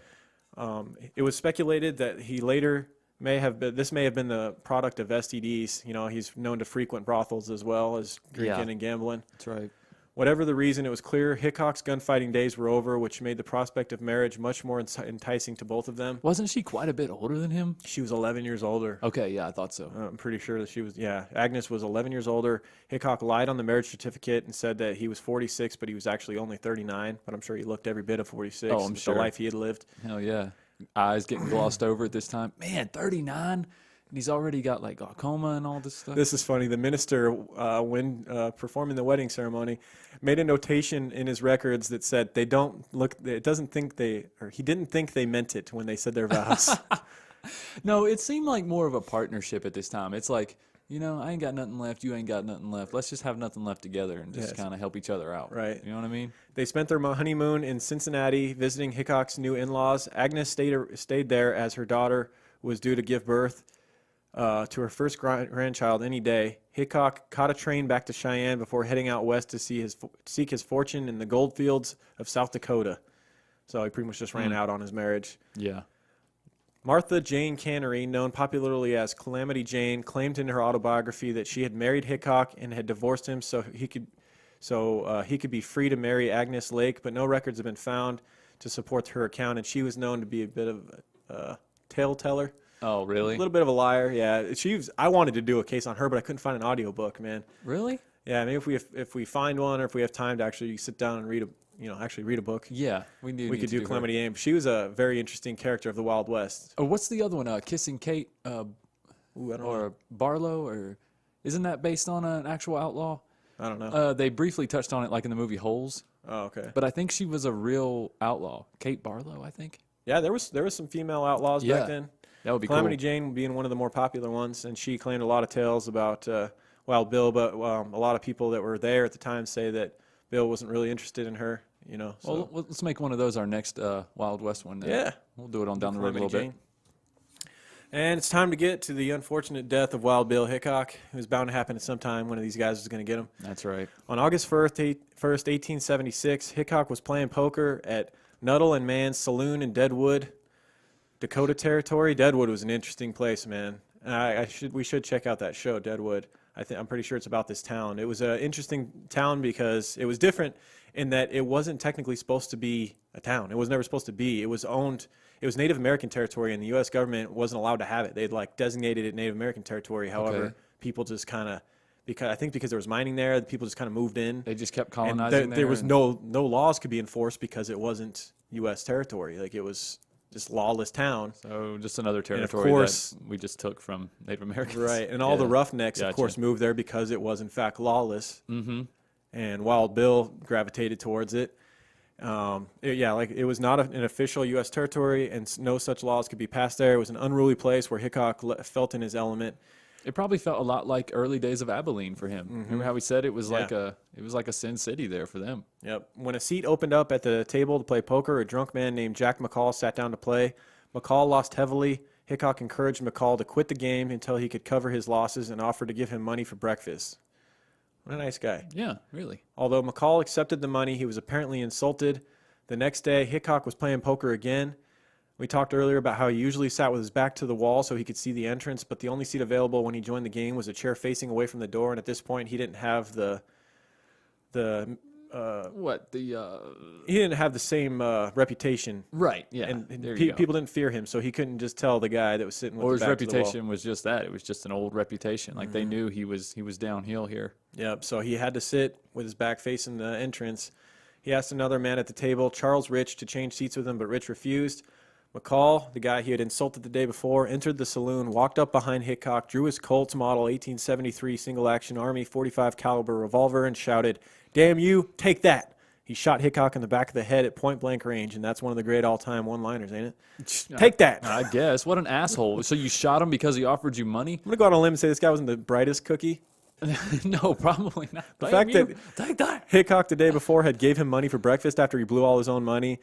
It was speculated that he later may have been the product of STDs. He's known to frequent brothels as well as drinking and gambling.
That's right.
Whatever the reason, it was clear Hickok's gunfighting days were over, which made the prospect of marriage much more enticing to both of them.
Wasn't she quite a bit older than him?
She was 11 years older.
Okay, yeah, I thought so.
I'm pretty sure that she was, Agnes was 11 years older. Hickok lied on the marriage certificate and said that he was 46, but he was actually only 39. But I'm sure he looked every bit of 46.
Oh, I'm sure.
The life he had lived.
Hell yeah. Eyes getting glossed over at this time. Man, 39? And he's already got like glaucoma and all this stuff.
This is funny. The minister, when performing the wedding ceremony, made a notation in his records that said he didn't think they meant it when they said their vows.
No, it seemed like more of a partnership at this time. It's like, I ain't got nothing left. You ain't got nothing left. Let's just have nothing left together and just kind of help each other out.
Right.
You know what I mean?
They spent their honeymoon in Cincinnati visiting Hickok's new in-laws. Agnes stayed there as her daughter was due to give birth to her first grandchild any day. Hickok caught a train back to Cheyenne before heading out west to seek his fortune in the gold fields of South Dakota. So he pretty much just ran out on his marriage.
Yeah.
Martha Jane Cannery, known popularly as Calamity Jane, claimed in her autobiography that she had married Hickok and had divorced him so he could be free to marry Agnes Lake, but no records have been found to support her account, and she was known to be a bit of a tale teller.
Oh, really?
A little bit of a liar, yeah. I wanted to do a case on her, but I couldn't find an audiobook, man.
Really?
Yeah, maybe if we find one, or if we have time to actually sit down and read a book.
Yeah, we could
do Calamity Jane. She was a very interesting character of the Wild West.
Oh, what's the other one? Kissing Kate,
I don't know.
or Barlow, or isn't that based on an actual outlaw?
I don't know.
They briefly touched on it, like in the movie Holes.
Oh, okay.
But I think she was a real outlaw, Kate Barlow, I think.
Yeah, there was some female outlaws back then.
That would be
Calamity
cool.
Jane being one of the more popular ones, and she claimed a lot of tales about Wild Bill, but a lot of people that were there at the time say that Bill wasn't really interested in her, So.
Well, let's make one of those our next Wild West one. Then.
Yeah.
We'll do it on down the road a little bit.
And it's time to get to the unfortunate death of Wild Bill Hickok. It was bound to happen at some time. One of these guys was going to get him.
That's right.
On August 1st, 1876, Hickok was playing poker at Nuttall and Mann's Saloon in Deadwood, Dakota Territory. Deadwood was an interesting place, man. We should check out that show, Deadwood. I'm pretty sure it's about this town. It was an interesting town because it was different in that it wasn't technically supposed to be a town. It was never supposed to be. It was Native American territory, and the U.S. government wasn't allowed to have it. They'd designated it Native American territory. However, people just kind of, because there was mining there, the people just kind of moved in.
They just kept colonizing
there was no laws could be enforced because it wasn't U.S. territory. It was just lawless town.
So just another territory that we just took from Native Americans.
Right, and all the roughnecks,
Gotcha.
of course, moved there because it was, in fact, lawless. Mm-hmm. And Wild Bill gravitated towards it. It was not an official U.S. territory, and no such laws could be passed there. It was an unruly place where Hickok felt in his element.
It probably felt a lot like early days of Abilene for him. Mm-hmm. Remember how he said it was like a Sin City there for them.
Yep. When a seat opened up at the table to play poker, a drunk man named Jack McCall sat down to play. McCall lost heavily. Hickok encouraged McCall to quit the game until he could cover his losses and offered to give him money for breakfast. What a nice guy.
Yeah, really.
Although McCall accepted the money, he was apparently insulted. The next day, Hickok was playing poker again. We talked earlier about how he usually sat with his back to the wall so he could see the entrance, but the only seat available when he joined the game was a chair facing away from the door, and at this point, he didn't have he didn't have the same reputation.
Right, yeah.
And people didn't fear him, so he couldn't just tell the guy that was sitting with
his
the back to the wall.
reputation was just that. It was just an old reputation. They knew he was downhill here.
Yep, so he had to sit with his back facing the entrance. He asked another man at the table, Charles Rich, to change seats with him, but Rich refused. McCall, the guy he had insulted the day before, entered the saloon, walked up behind Hickok, drew his Colts Model 1873 single-action Army 45 caliber revolver, and shouted, "Damn you, take that!" He shot Hickok in the back of the head at point-blank range, and that's one of the great all-time one-liners, ain't it? Take that!
I guess. What an asshole. So you shot him because he offered you money?
I'm going to go out on a limb and say this guy wasn't the brightest cookie.
No, probably not.
The fact that
take that.
Hickok the day before had gave him money for breakfast after he blew all his own money,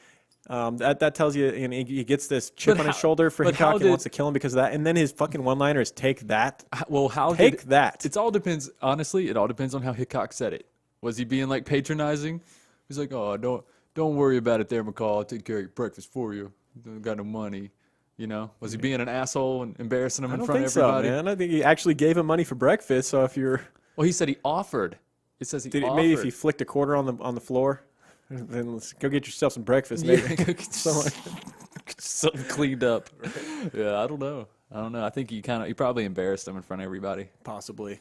that tells you, he gets this chip on his shoulder for Hickok and wants to kill him because of that. And then his fucking one-liner is, take that.
Well,
take that.
It all depends. Honestly, it all depends on how Hickok said it. Was he being patronizing? He's like, "Oh, don't worry about it there, McCall. I'll take care of your breakfast for you. Don't got no money." Was he being an asshole and embarrassing him in front of everybody?
So, man. I think he actually gave him money for breakfast. So if you're,
well, he said he offered. It says he offered.
Maybe if he flicked a quarter on the floor, then let's go get yourself some breakfast. Maybe.
Yeah, something cleaned up. Yeah, I don't know. I think he probably embarrassed him in front of everybody.
Possibly.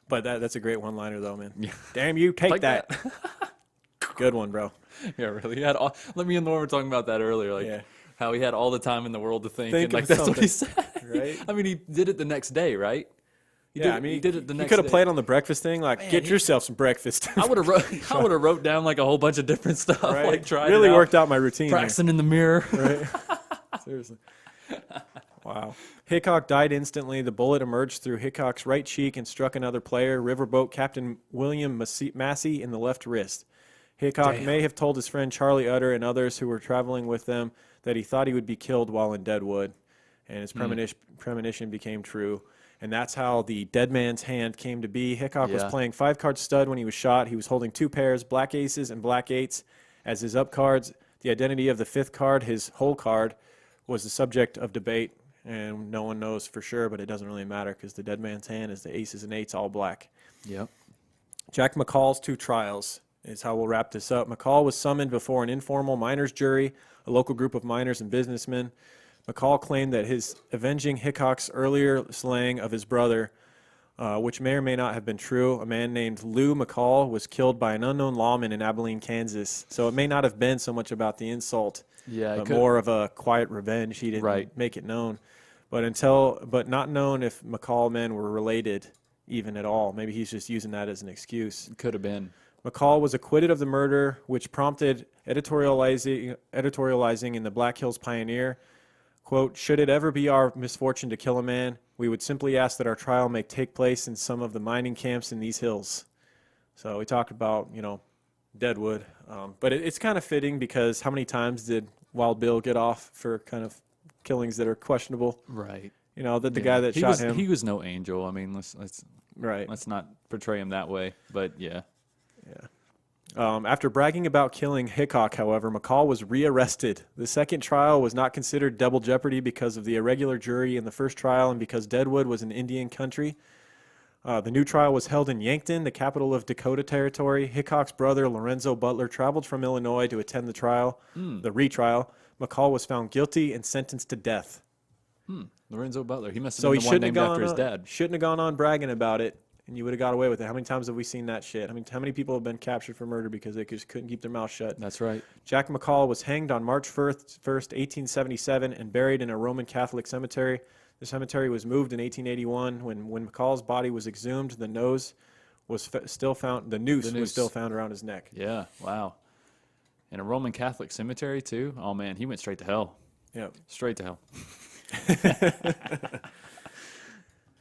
But that's a great one-liner, though, man. Yeah. Damn you, take that. Good one, bro.
Yeah, really. Me and Lauren were talking about that earlier. How he had all the time in the world to think and
of
that's
something.
what he said.
Right?
I mean, he did it the next day, right? He did it the next day.
He could have played on the breakfast thing, get yourself some breakfast.
I would have wrote down a whole bunch of different stuff.
Right?
Tried
really
it out,
worked out my routine.
Practicing in the mirror.
Right? Seriously. Wow. Hickok died instantly. The bullet emerged through Hickok's right cheek and struck another player, riverboat Captain William Massey, in the left wrist. Hickok may have told his friend Charlie Utter and others who were traveling with them that he thought he would be killed while in Deadwood. and his premonition became true. And that's how the dead man's hand came to be. Hickok was playing 5-card stud when he was shot. He was holding 2 pairs, black aces and black eights, as his up cards. The identity of the 5th card, his whole card, was the subject of debate, and no one knows for sure, but it doesn't really matter because the dead man's hand is the aces and eights, all black.
Yep.
Jack McCall's 2 trials is how we'll wrap this up. McCall was summoned before an informal miners' jury, a local group of miners and businessmen. McCall claimed that his avenging Hickok's earlier slaying of his brother, which may or may not have been true. A man named Lou McCall was killed by an unknown lawman in Abilene, Kansas. So it may not have been so much about the insult, but more of a quiet revenge. He didn't make it known. But not known if McCall men were related even at all. Maybe he's just using that as an excuse.
Could have been.
McCall was acquitted of the murder, which prompted editorializing in the Black Hills Pioneer. Quote, should it ever be our misfortune to kill a man, we would simply ask that our trial may take place in some of the mining camps in these hills. So we talked about, Deadwood. But it's kind of fitting because how many times did Wild Bill get off for kind of killings that are questionable?
Right.
The guy that shot him.
He was no angel. I mean, let's not portray him that way. But yeah.
Yeah. After bragging about killing Hickok, however, McCall was rearrested. The second trial was not considered double jeopardy because of the irregular jury in the first trial and because Deadwood was an Indian country. The new trial was held in Yankton, the capital of Dakota Territory. Hickok's brother, Lorenzo Butler, traveled from Illinois to attend the trial, the retrial. McCall was found guilty and sentenced to death.
Lorenzo Butler. He must have been the one named after his dad.
Shouldn't have gone on bragging about it. And you would have got away with it. How many times have we seen that shit? I mean, how many people have been captured for murder because they just couldn't keep their mouth shut?
That's right.
Jack McCall was hanged on March 1st, 1877, and buried in a Roman Catholic cemetery. The cemetery was moved in 1881. When McCall's body was exhumed, the noose was still found around his neck.
Yeah, wow. In a Roman Catholic cemetery, too? Oh, man, he went straight to hell.
Yep.
Straight to hell.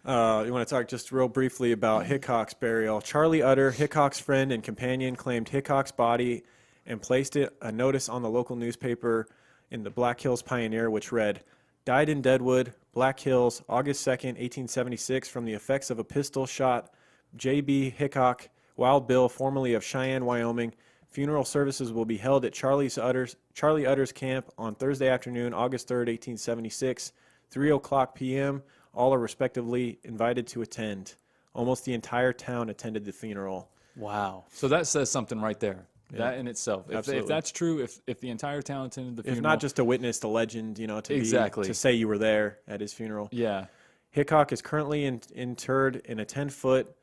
You want to talk just real briefly about Hickok's burial. Charlie Utter, Hickok's friend and companion, claimed Hickok's body and placed a notice on the local newspaper in the Black Hills Pioneer, which read, died in Deadwood, Black Hills, August 2nd, 1876, from the effects of a pistol shot, J.B. Hickok, Wild Bill, formerly of Cheyenne, Wyoming. Funeral services will be held at Charlie Utter's camp on Thursday afternoon, August 3rd, 1876, 3:00 p.m., all are respectively invited to attend. Almost the entire town attended the funeral.
Wow. So that says something right there. Yeah. That in itself. If that's true, if the entire town attended the funeral.
If not just to witness the legend, to say you were there at his funeral.
Yeah.
Hickok is currently interred in a 10-foot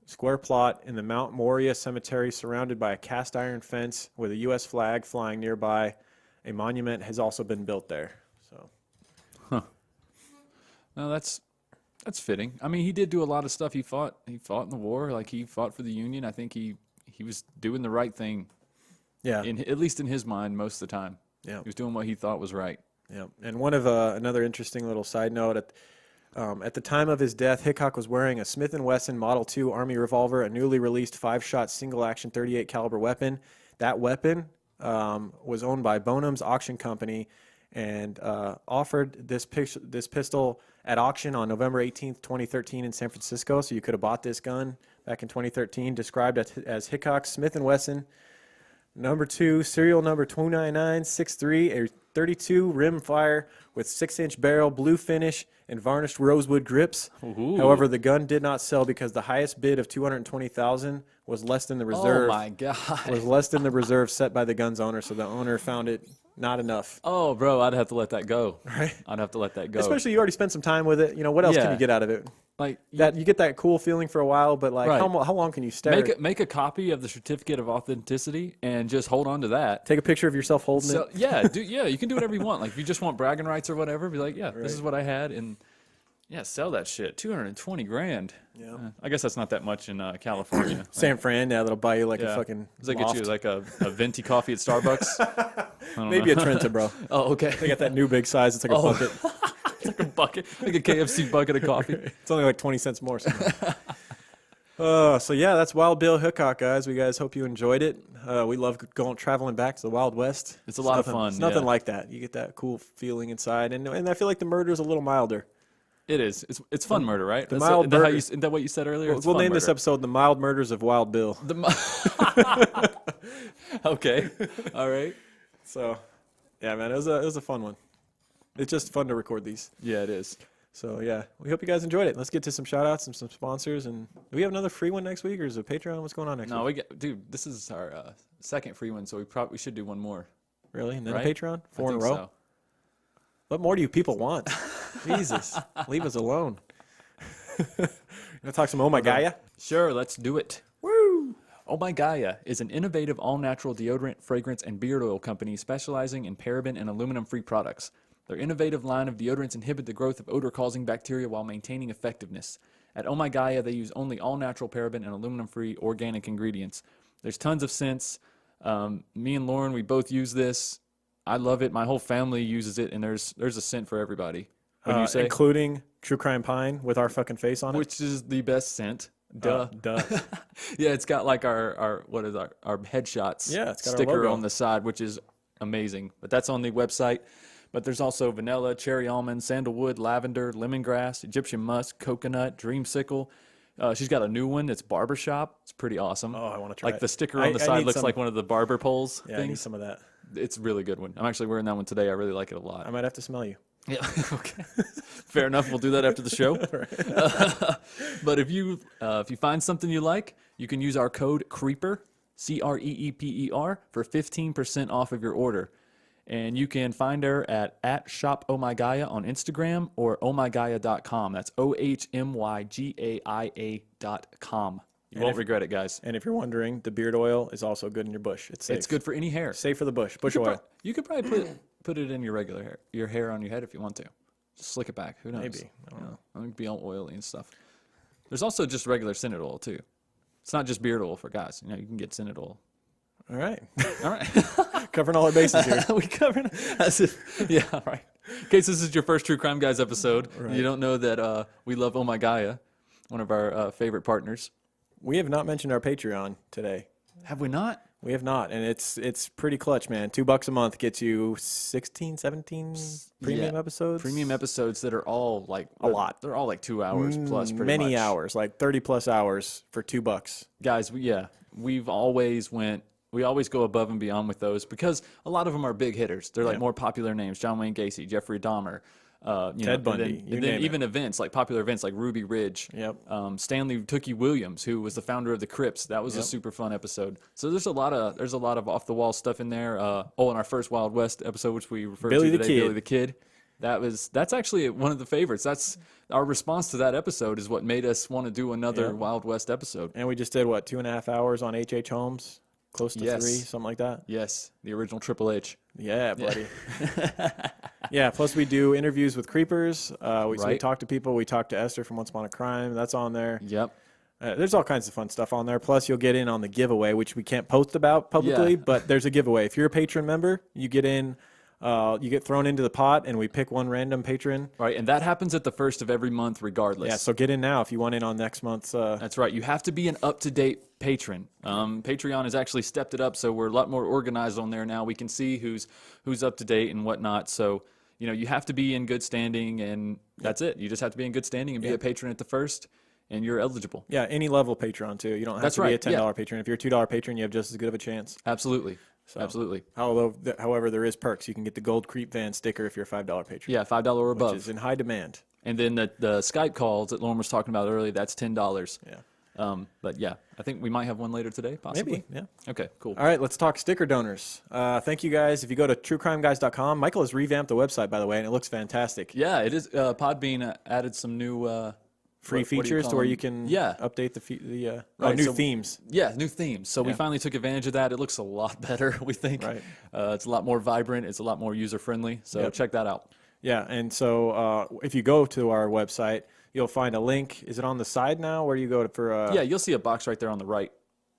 square plot in the Mount Moriah Cemetery, surrounded by a cast iron fence with a U.S. flag flying nearby. A monument has also been built there. So.
No, that's fitting. I mean, he did do a lot of stuff. He fought in the war. Like, he fought for the Union. I think he was doing the right thing. Yeah. At least in his mind, most of the time. Yeah. He was doing what he thought was right.
Yeah. And one of another interesting little side note, at the time of his death, Hickok was wearing a Smith & Wesson Model 2 Army revolver, a newly released 5-shot single-action 38 caliber weapon. That weapon was owned by Bonham's Auction Company and offered this pistol at auction on November 18th, 2013 in San Francisco. So you could have bought this gun back in 2013, described as Hickok Smith & Wesson number 2, serial number 29963, a 32 rim fire with 6-inch barrel, blue finish, and varnished rosewood grips. Ooh. However, the gun did not sell because the highest bid of $220,000 was less than the reserve.
Oh my God!
Was less than the reserve set by the gun's owner, so the owner found it not enough.
Oh, bro, I'd have to let that go. Right? I'd have to let that go.
Especially you already spent some time with it. What else can you get out of it? Like that, you get that cool feeling for a while, but like, how long can you stare?
Make a copy of the certificate of authenticity and just hold on to that.
Take a picture of yourself holding it.
Yeah, you can do whatever you want. Like, if you just want bragging rights or whatever, be like, this is what I had, and sell that shit. $220,000. Yeah, I guess that's not that much in California.
San Fran, that'll buy you like a fucking.
Does that get you like a venti coffee at Starbucks?
Maybe a Trenta, bro.
Oh, okay.
They got that new big size. It's like a bucket.
It's like a bucket, like a KFC bucket of coffee.
It's only like 20 cents more. So yeah, that's Wild Bill Hickok, guys. We guys hope you enjoyed it. We love traveling back to the Wild West.
It's a lot of
nothing-
fun,
It's nothing
yeah.
like that. You get that cool feeling inside, and I feel like the murder is a little milder.
It is. It's fun murder, right?
the
Is
mild
that how
murder-
you, isn't that what you said earlier?
We'll,
It's
we'll
fun
name this
murder.
episode "The Mild Murders of Wild Bill."
Okay. All right.
So, yeah, man, it was a fun one. It's just fun to record these.
Yeah, it is.
So yeah, we hope you guys enjoyed it. Let's get to some shout outs and some sponsors. And do we have another free one next week, or is it Patreon? What's going on next
No,
week?
dude, this is our second free one, so we probably should do one more.
Really? And then
Right?
a Patreon?
I
4 in a
think
row?
so.
What more do you people want? Jesus, leave us alone. Gonna talk some Oh My Gaia?
Sure, let's do it.
Woo!
Oh My Gaia is an innovative all-natural deodorant, fragrance, and beard oil company specializing in paraben and aluminum-free products. Their innovative line of deodorants inhibit the growth of odor-causing bacteria while maintaining effectiveness. At Oh My Gaia, they use only all-natural paraben and aluminum-free organic ingredients. There's tons of scents. Me and Lauren, we both use this. I love it. My whole family uses it, and there's a scent for everybody. What do you say?
Including True Crime Pine with our fucking face on it?
Which is the best scent. Duh.
Duh.
Yeah, it's got like our headshots
Yeah, it's got our
sticker
logo.
on the side, which is amazing. But that's on the website. But there's also vanilla, cherry almond, sandalwood, lavender, lemongrass, Egyptian musk, coconut, dreamsicle. She's got a new one that's barbershop. It's pretty awesome.
Oh, I wanna try
Like
it.
the sticker
I
on the
need
side looks
some.
like one of the barber poles
Yeah, I need
things.
some of that.
It's a really good one. I'm actually wearing that one today. I really like it a
I
lot.
might have to smell you.
Yeah. Okay. Fair enough. We'll do that after the show. But if you find something you like, you can use our code CREEPER, CREEPER, for 15% off of your order. And you can find her at Shop Oh My Gaia on Instagram or ohmygaia.com. That's OHMYGAIA.com. You won't regret it, guys.
And if you're wondering, the beard oil is also good in your bush. It's safe.
It's good for any hair.
Safe for the bush. Bush oil.
You could probably put it in your regular hair, your hair on your head if you want to. Just slick it back. Who knows?
Maybe. I don't know.
It would be all oily and stuff. There's also just regular scented oil too. It's not just beard oil for guys. You know, you can get scented oil.
All right.
All right.
Covering all our bases here.
We covered yeah, all right. In case this is your first True Crime Guys episode,
Right.
you don't know that we love Oh My Gaia, one of our favorite partners.
We have not mentioned our Patreon today.
Have we not?
We have not, and it's pretty clutch, man. $2 a month gets you 16, 17 premium
Yeah.
episodes.
Premium episodes that are all like
A lot.
They're all like 2 hours plus, pretty
many
much.
hours, like 30 plus hours for $2.
Guys, we always go above and beyond with those because a lot of them are big hitters. They're like
Yeah.
more popular names: John Wayne Gacy, Jeffrey Dahmer,
Ted Bundy,
and
you
then
name it.
even events like popular events like Ruby Ridge.
Yep.
Stanley Tookie Williams, who was the founder of the Crips. That was a super fun episode. So there's a lot of off the wall stuff in there. In our first Wild West episode, which we referred
Billy
to
the
today,
Kid.
Billy the Kid. That's actually one of the favorites. That's our response to that episode is what made us want to do another
Yeah.
Wild West episode.
And we just did, 2.5 hours on H.H. Holmes? Close to
Yes.
3, something like that?
Yes, the original Triple H.
Yeah, buddy. Yeah, plus we do interviews with creepers. So we
Right.
talk to people. We talk to Esther from Once Upon a Crime. That's on there.
Yep.
There's all kinds of fun stuff on there. Plus, you'll get in on the giveaway, which we can't post about publicly,
Yeah.
but there's a giveaway. If you're a patron member, you get in, you get thrown into the pot, and we pick one random patron.
Right, and that happens at the first of every month regardless.
Yeah, so get in now if you want in on next month's.
That's right. You have to be an up-to-date patron. Patreon has actually stepped it up, so we're a lot more organized on there now. We can see who's up to date and whatnot. So, you have to be in good standing, and that's it. You just have to be in good standing and be a patron at the first, and you're eligible.
Yeah, any level patron too. You don't have
That's
to be a
right,
$10
yeah.
patron. If you're a $2 patron, you have just as good of a chance.
Absolutely. Absolutely.
However, there is perks. You can get the Gold Creep Van sticker if you're a $5 patron.
Yeah, $5 or above.
Which is in high demand.
And then the Skype calls that Lauren was talking about earlier, that's $10.
Yeah.
But yeah, I think we might have one later today, possibly.
Maybe, yeah.
Okay, cool.
All right, let's talk sticker donors. Thank you guys. If you go to truecrimeguys.com, Michael has revamped the website, by the way, and it looks fantastic.
Yeah, it is. Podbean added some new
Free
what do you
features
call
to where
them?
you can
Yeah.
update the
Right,
new
so-
themes.
Yeah, new themes. So we
Yeah.
finally took advantage of that. It looks a lot better, we think.
Right.
It's a lot more vibrant. It's a lot more user-friendly. So
Yep.
check that out.
Yeah, and so if you go to our website, you'll find a link. Is it on the side now? Where do you go for
Yeah, you'll see a box right there on the right.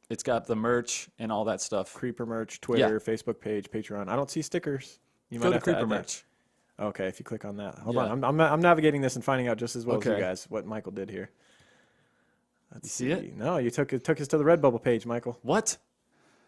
It's got the merch and all that stuff.
Creeper merch, Twitter, Facebook page, Patreon? I don't see stickers. You
Go to
have to
Creeper
add that.
merch.
Okay, if you click on that. Hold
Yeah.
on. I'm navigating this and finding out just as well as you
Okay.
guys what Michael did here. Let's
You see it?
No, you took us to the Redbubble page, Michael.
What?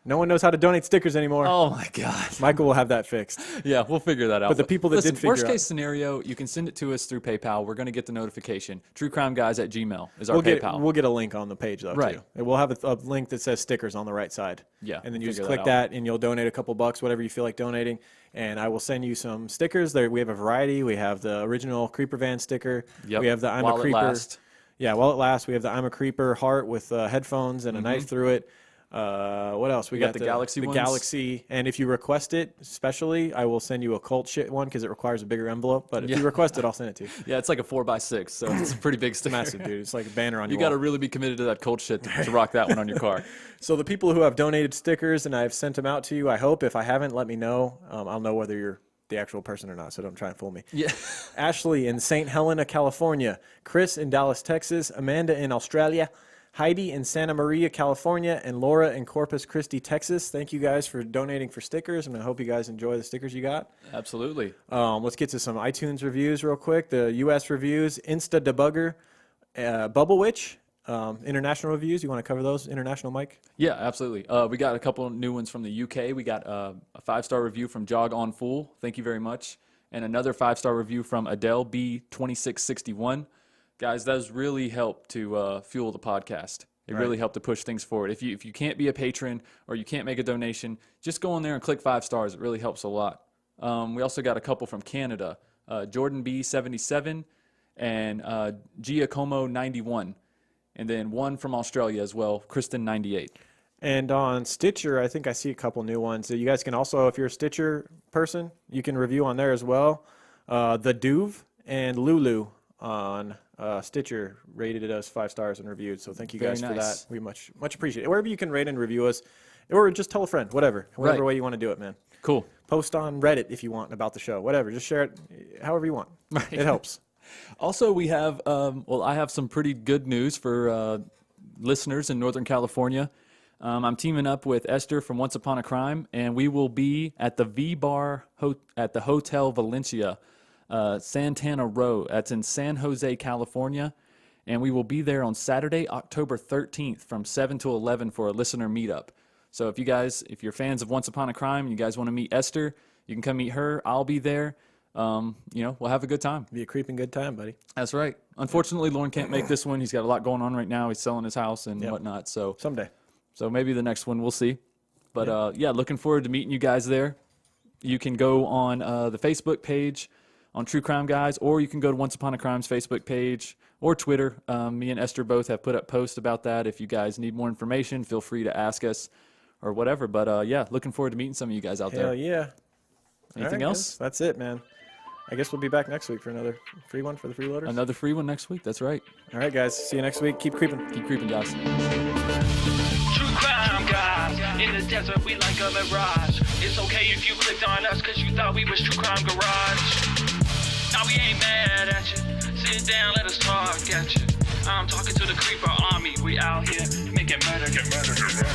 No one knows how to donate stickers anymore.
Oh my God.
Michael will have that fixed.
Yeah, we'll figure that out.
But the people that
listen,
did figure
worst
out-
case scenario, you can send it to us through PayPal. We're going to get the notification. TrueCrimeGuys@gmail is our PayPal.
We'll get a link on the page though
Right.
too. And we'll have a link that says stickers on the right side.
Yeah,
And then
we'll
you just
figure
click
that out.
that and you'll donate a couple bucks, whatever you feel like donating. And I will send you some stickers. There we have a variety. We have the original Creeper Van sticker.
Yep.
We have the I'm
While
a
it
Creeper.
lasts.
Yeah, while it lasts. We have the I'm a Creeper heart with headphones and a knife through it. What else? We
got the Galaxy
the
ones.
Galaxy. And if you request it, especially, I will send you a cult shit one because it requires a bigger envelope. But if you request it, I'll send it to you.
Yeah, it's like a 4x6, so it's a pretty big sticker.
Massive, dude. It's like a banner on
You
your
got to
wall.
really be committed to that cold shit to rock that one on your car.
So the people who have donated stickers and I've sent them out to you, I hope. If I haven't, let me know. I'll know whether you're the actual person or not, so don't try and fool me.
Yeah.
Ashley in St. Helena, California. Chris in Dallas, Texas. Amanda in Australia. Heidi in Santa Maria, California. And Laura in Corpus Christi, Texas. Thank you guys for donating for stickers, and I hope you guys enjoy the stickers you got.
Absolutely.
Let's get to some iTunes reviews real quick. The U.S. reviews. Insta Debugger. Bubble Witch. International reviews. You want to cover those? International, Mike?
Yeah, absolutely. We got a couple new ones from the UK. We got a 5-star review from Jog On Fool. Thank you very much. And another 5-star review from Adele B2661. Guys, those really help to fuel the podcast. It really helped to push things forward. If you can't be a patron or you can't make a donation, just go in there and click 5 stars. It really helps a lot. We also got a couple from Canada, Jordan B77 and Giacomo 91. And then one from Australia as well, Kristen 98.
And on Stitcher, I think I see a couple new ones. So you guys can also, if you're a Stitcher person, you can review on there as well. The Duve and Lulu on Stitcher rated us 5 stars and reviewed. So thank you guys for
nice.
that. We much appreciate it. Wherever you can rate and review us, or just tell a friend, whatever way you want to do it, man.
Cool.
Post on Reddit if you want about the show, whatever. Just share it however you want.
Right.
It helps.
Also, we have, I have some pretty good news for listeners in Northern California. I'm teaming up with Esther from Once Upon a Crime, and we will be at the V-Bar at the Hotel Valencia, Santana Row. That's in San Jose, California. And we will be there on Saturday, October 13th from 7 to 11 for a listener meetup. So if you're fans of Once Upon a Crime and you guys want to meet Esther, you can come meet her. I'll be there. We'll have a good time.
Be a creeping good time, buddy.
That's right. Unfortunately, Lorne can't make this one. He's got a lot going on right now. He's selling his house and whatnot. So
Someday.
maybe the next one, we'll see. But looking forward to meeting you guys there. You can go on the Facebook page on True Crime Guys, or you can go to Once Upon a Crime's Facebook page or Twitter. Me and Esther both have put up posts about that. If you guys need more information, feel free to ask us or whatever. But looking forward to meeting some of you guys out
Hell
there.
yeah.
Anything
All right,
else?
guys. That's it, man. I guess we'll be back next week for another free one for the freeloaders.
Another free one next week. That's right.
All right, guys. See you next week. Keep creeping.
Keep creeping, guys.
True crime guys, in the desert we like a mirage. It's okay if you clicked on us cause you thought we was True Crime Garage. Now we ain't mad at you, sit down, let us talk at you. I'm talking to the creeper army, we out here making murder, get murder, get murder.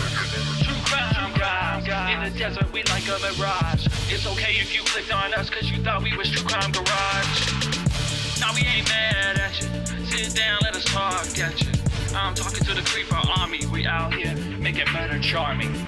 True crime guys, in the desert we like a mirage. It's okay if you clicked on us cause you thought we was True Crime Garage. Now we ain't mad at you, sit down, let us talk at you. I'm talking to the creeper army, we out here making murder charming.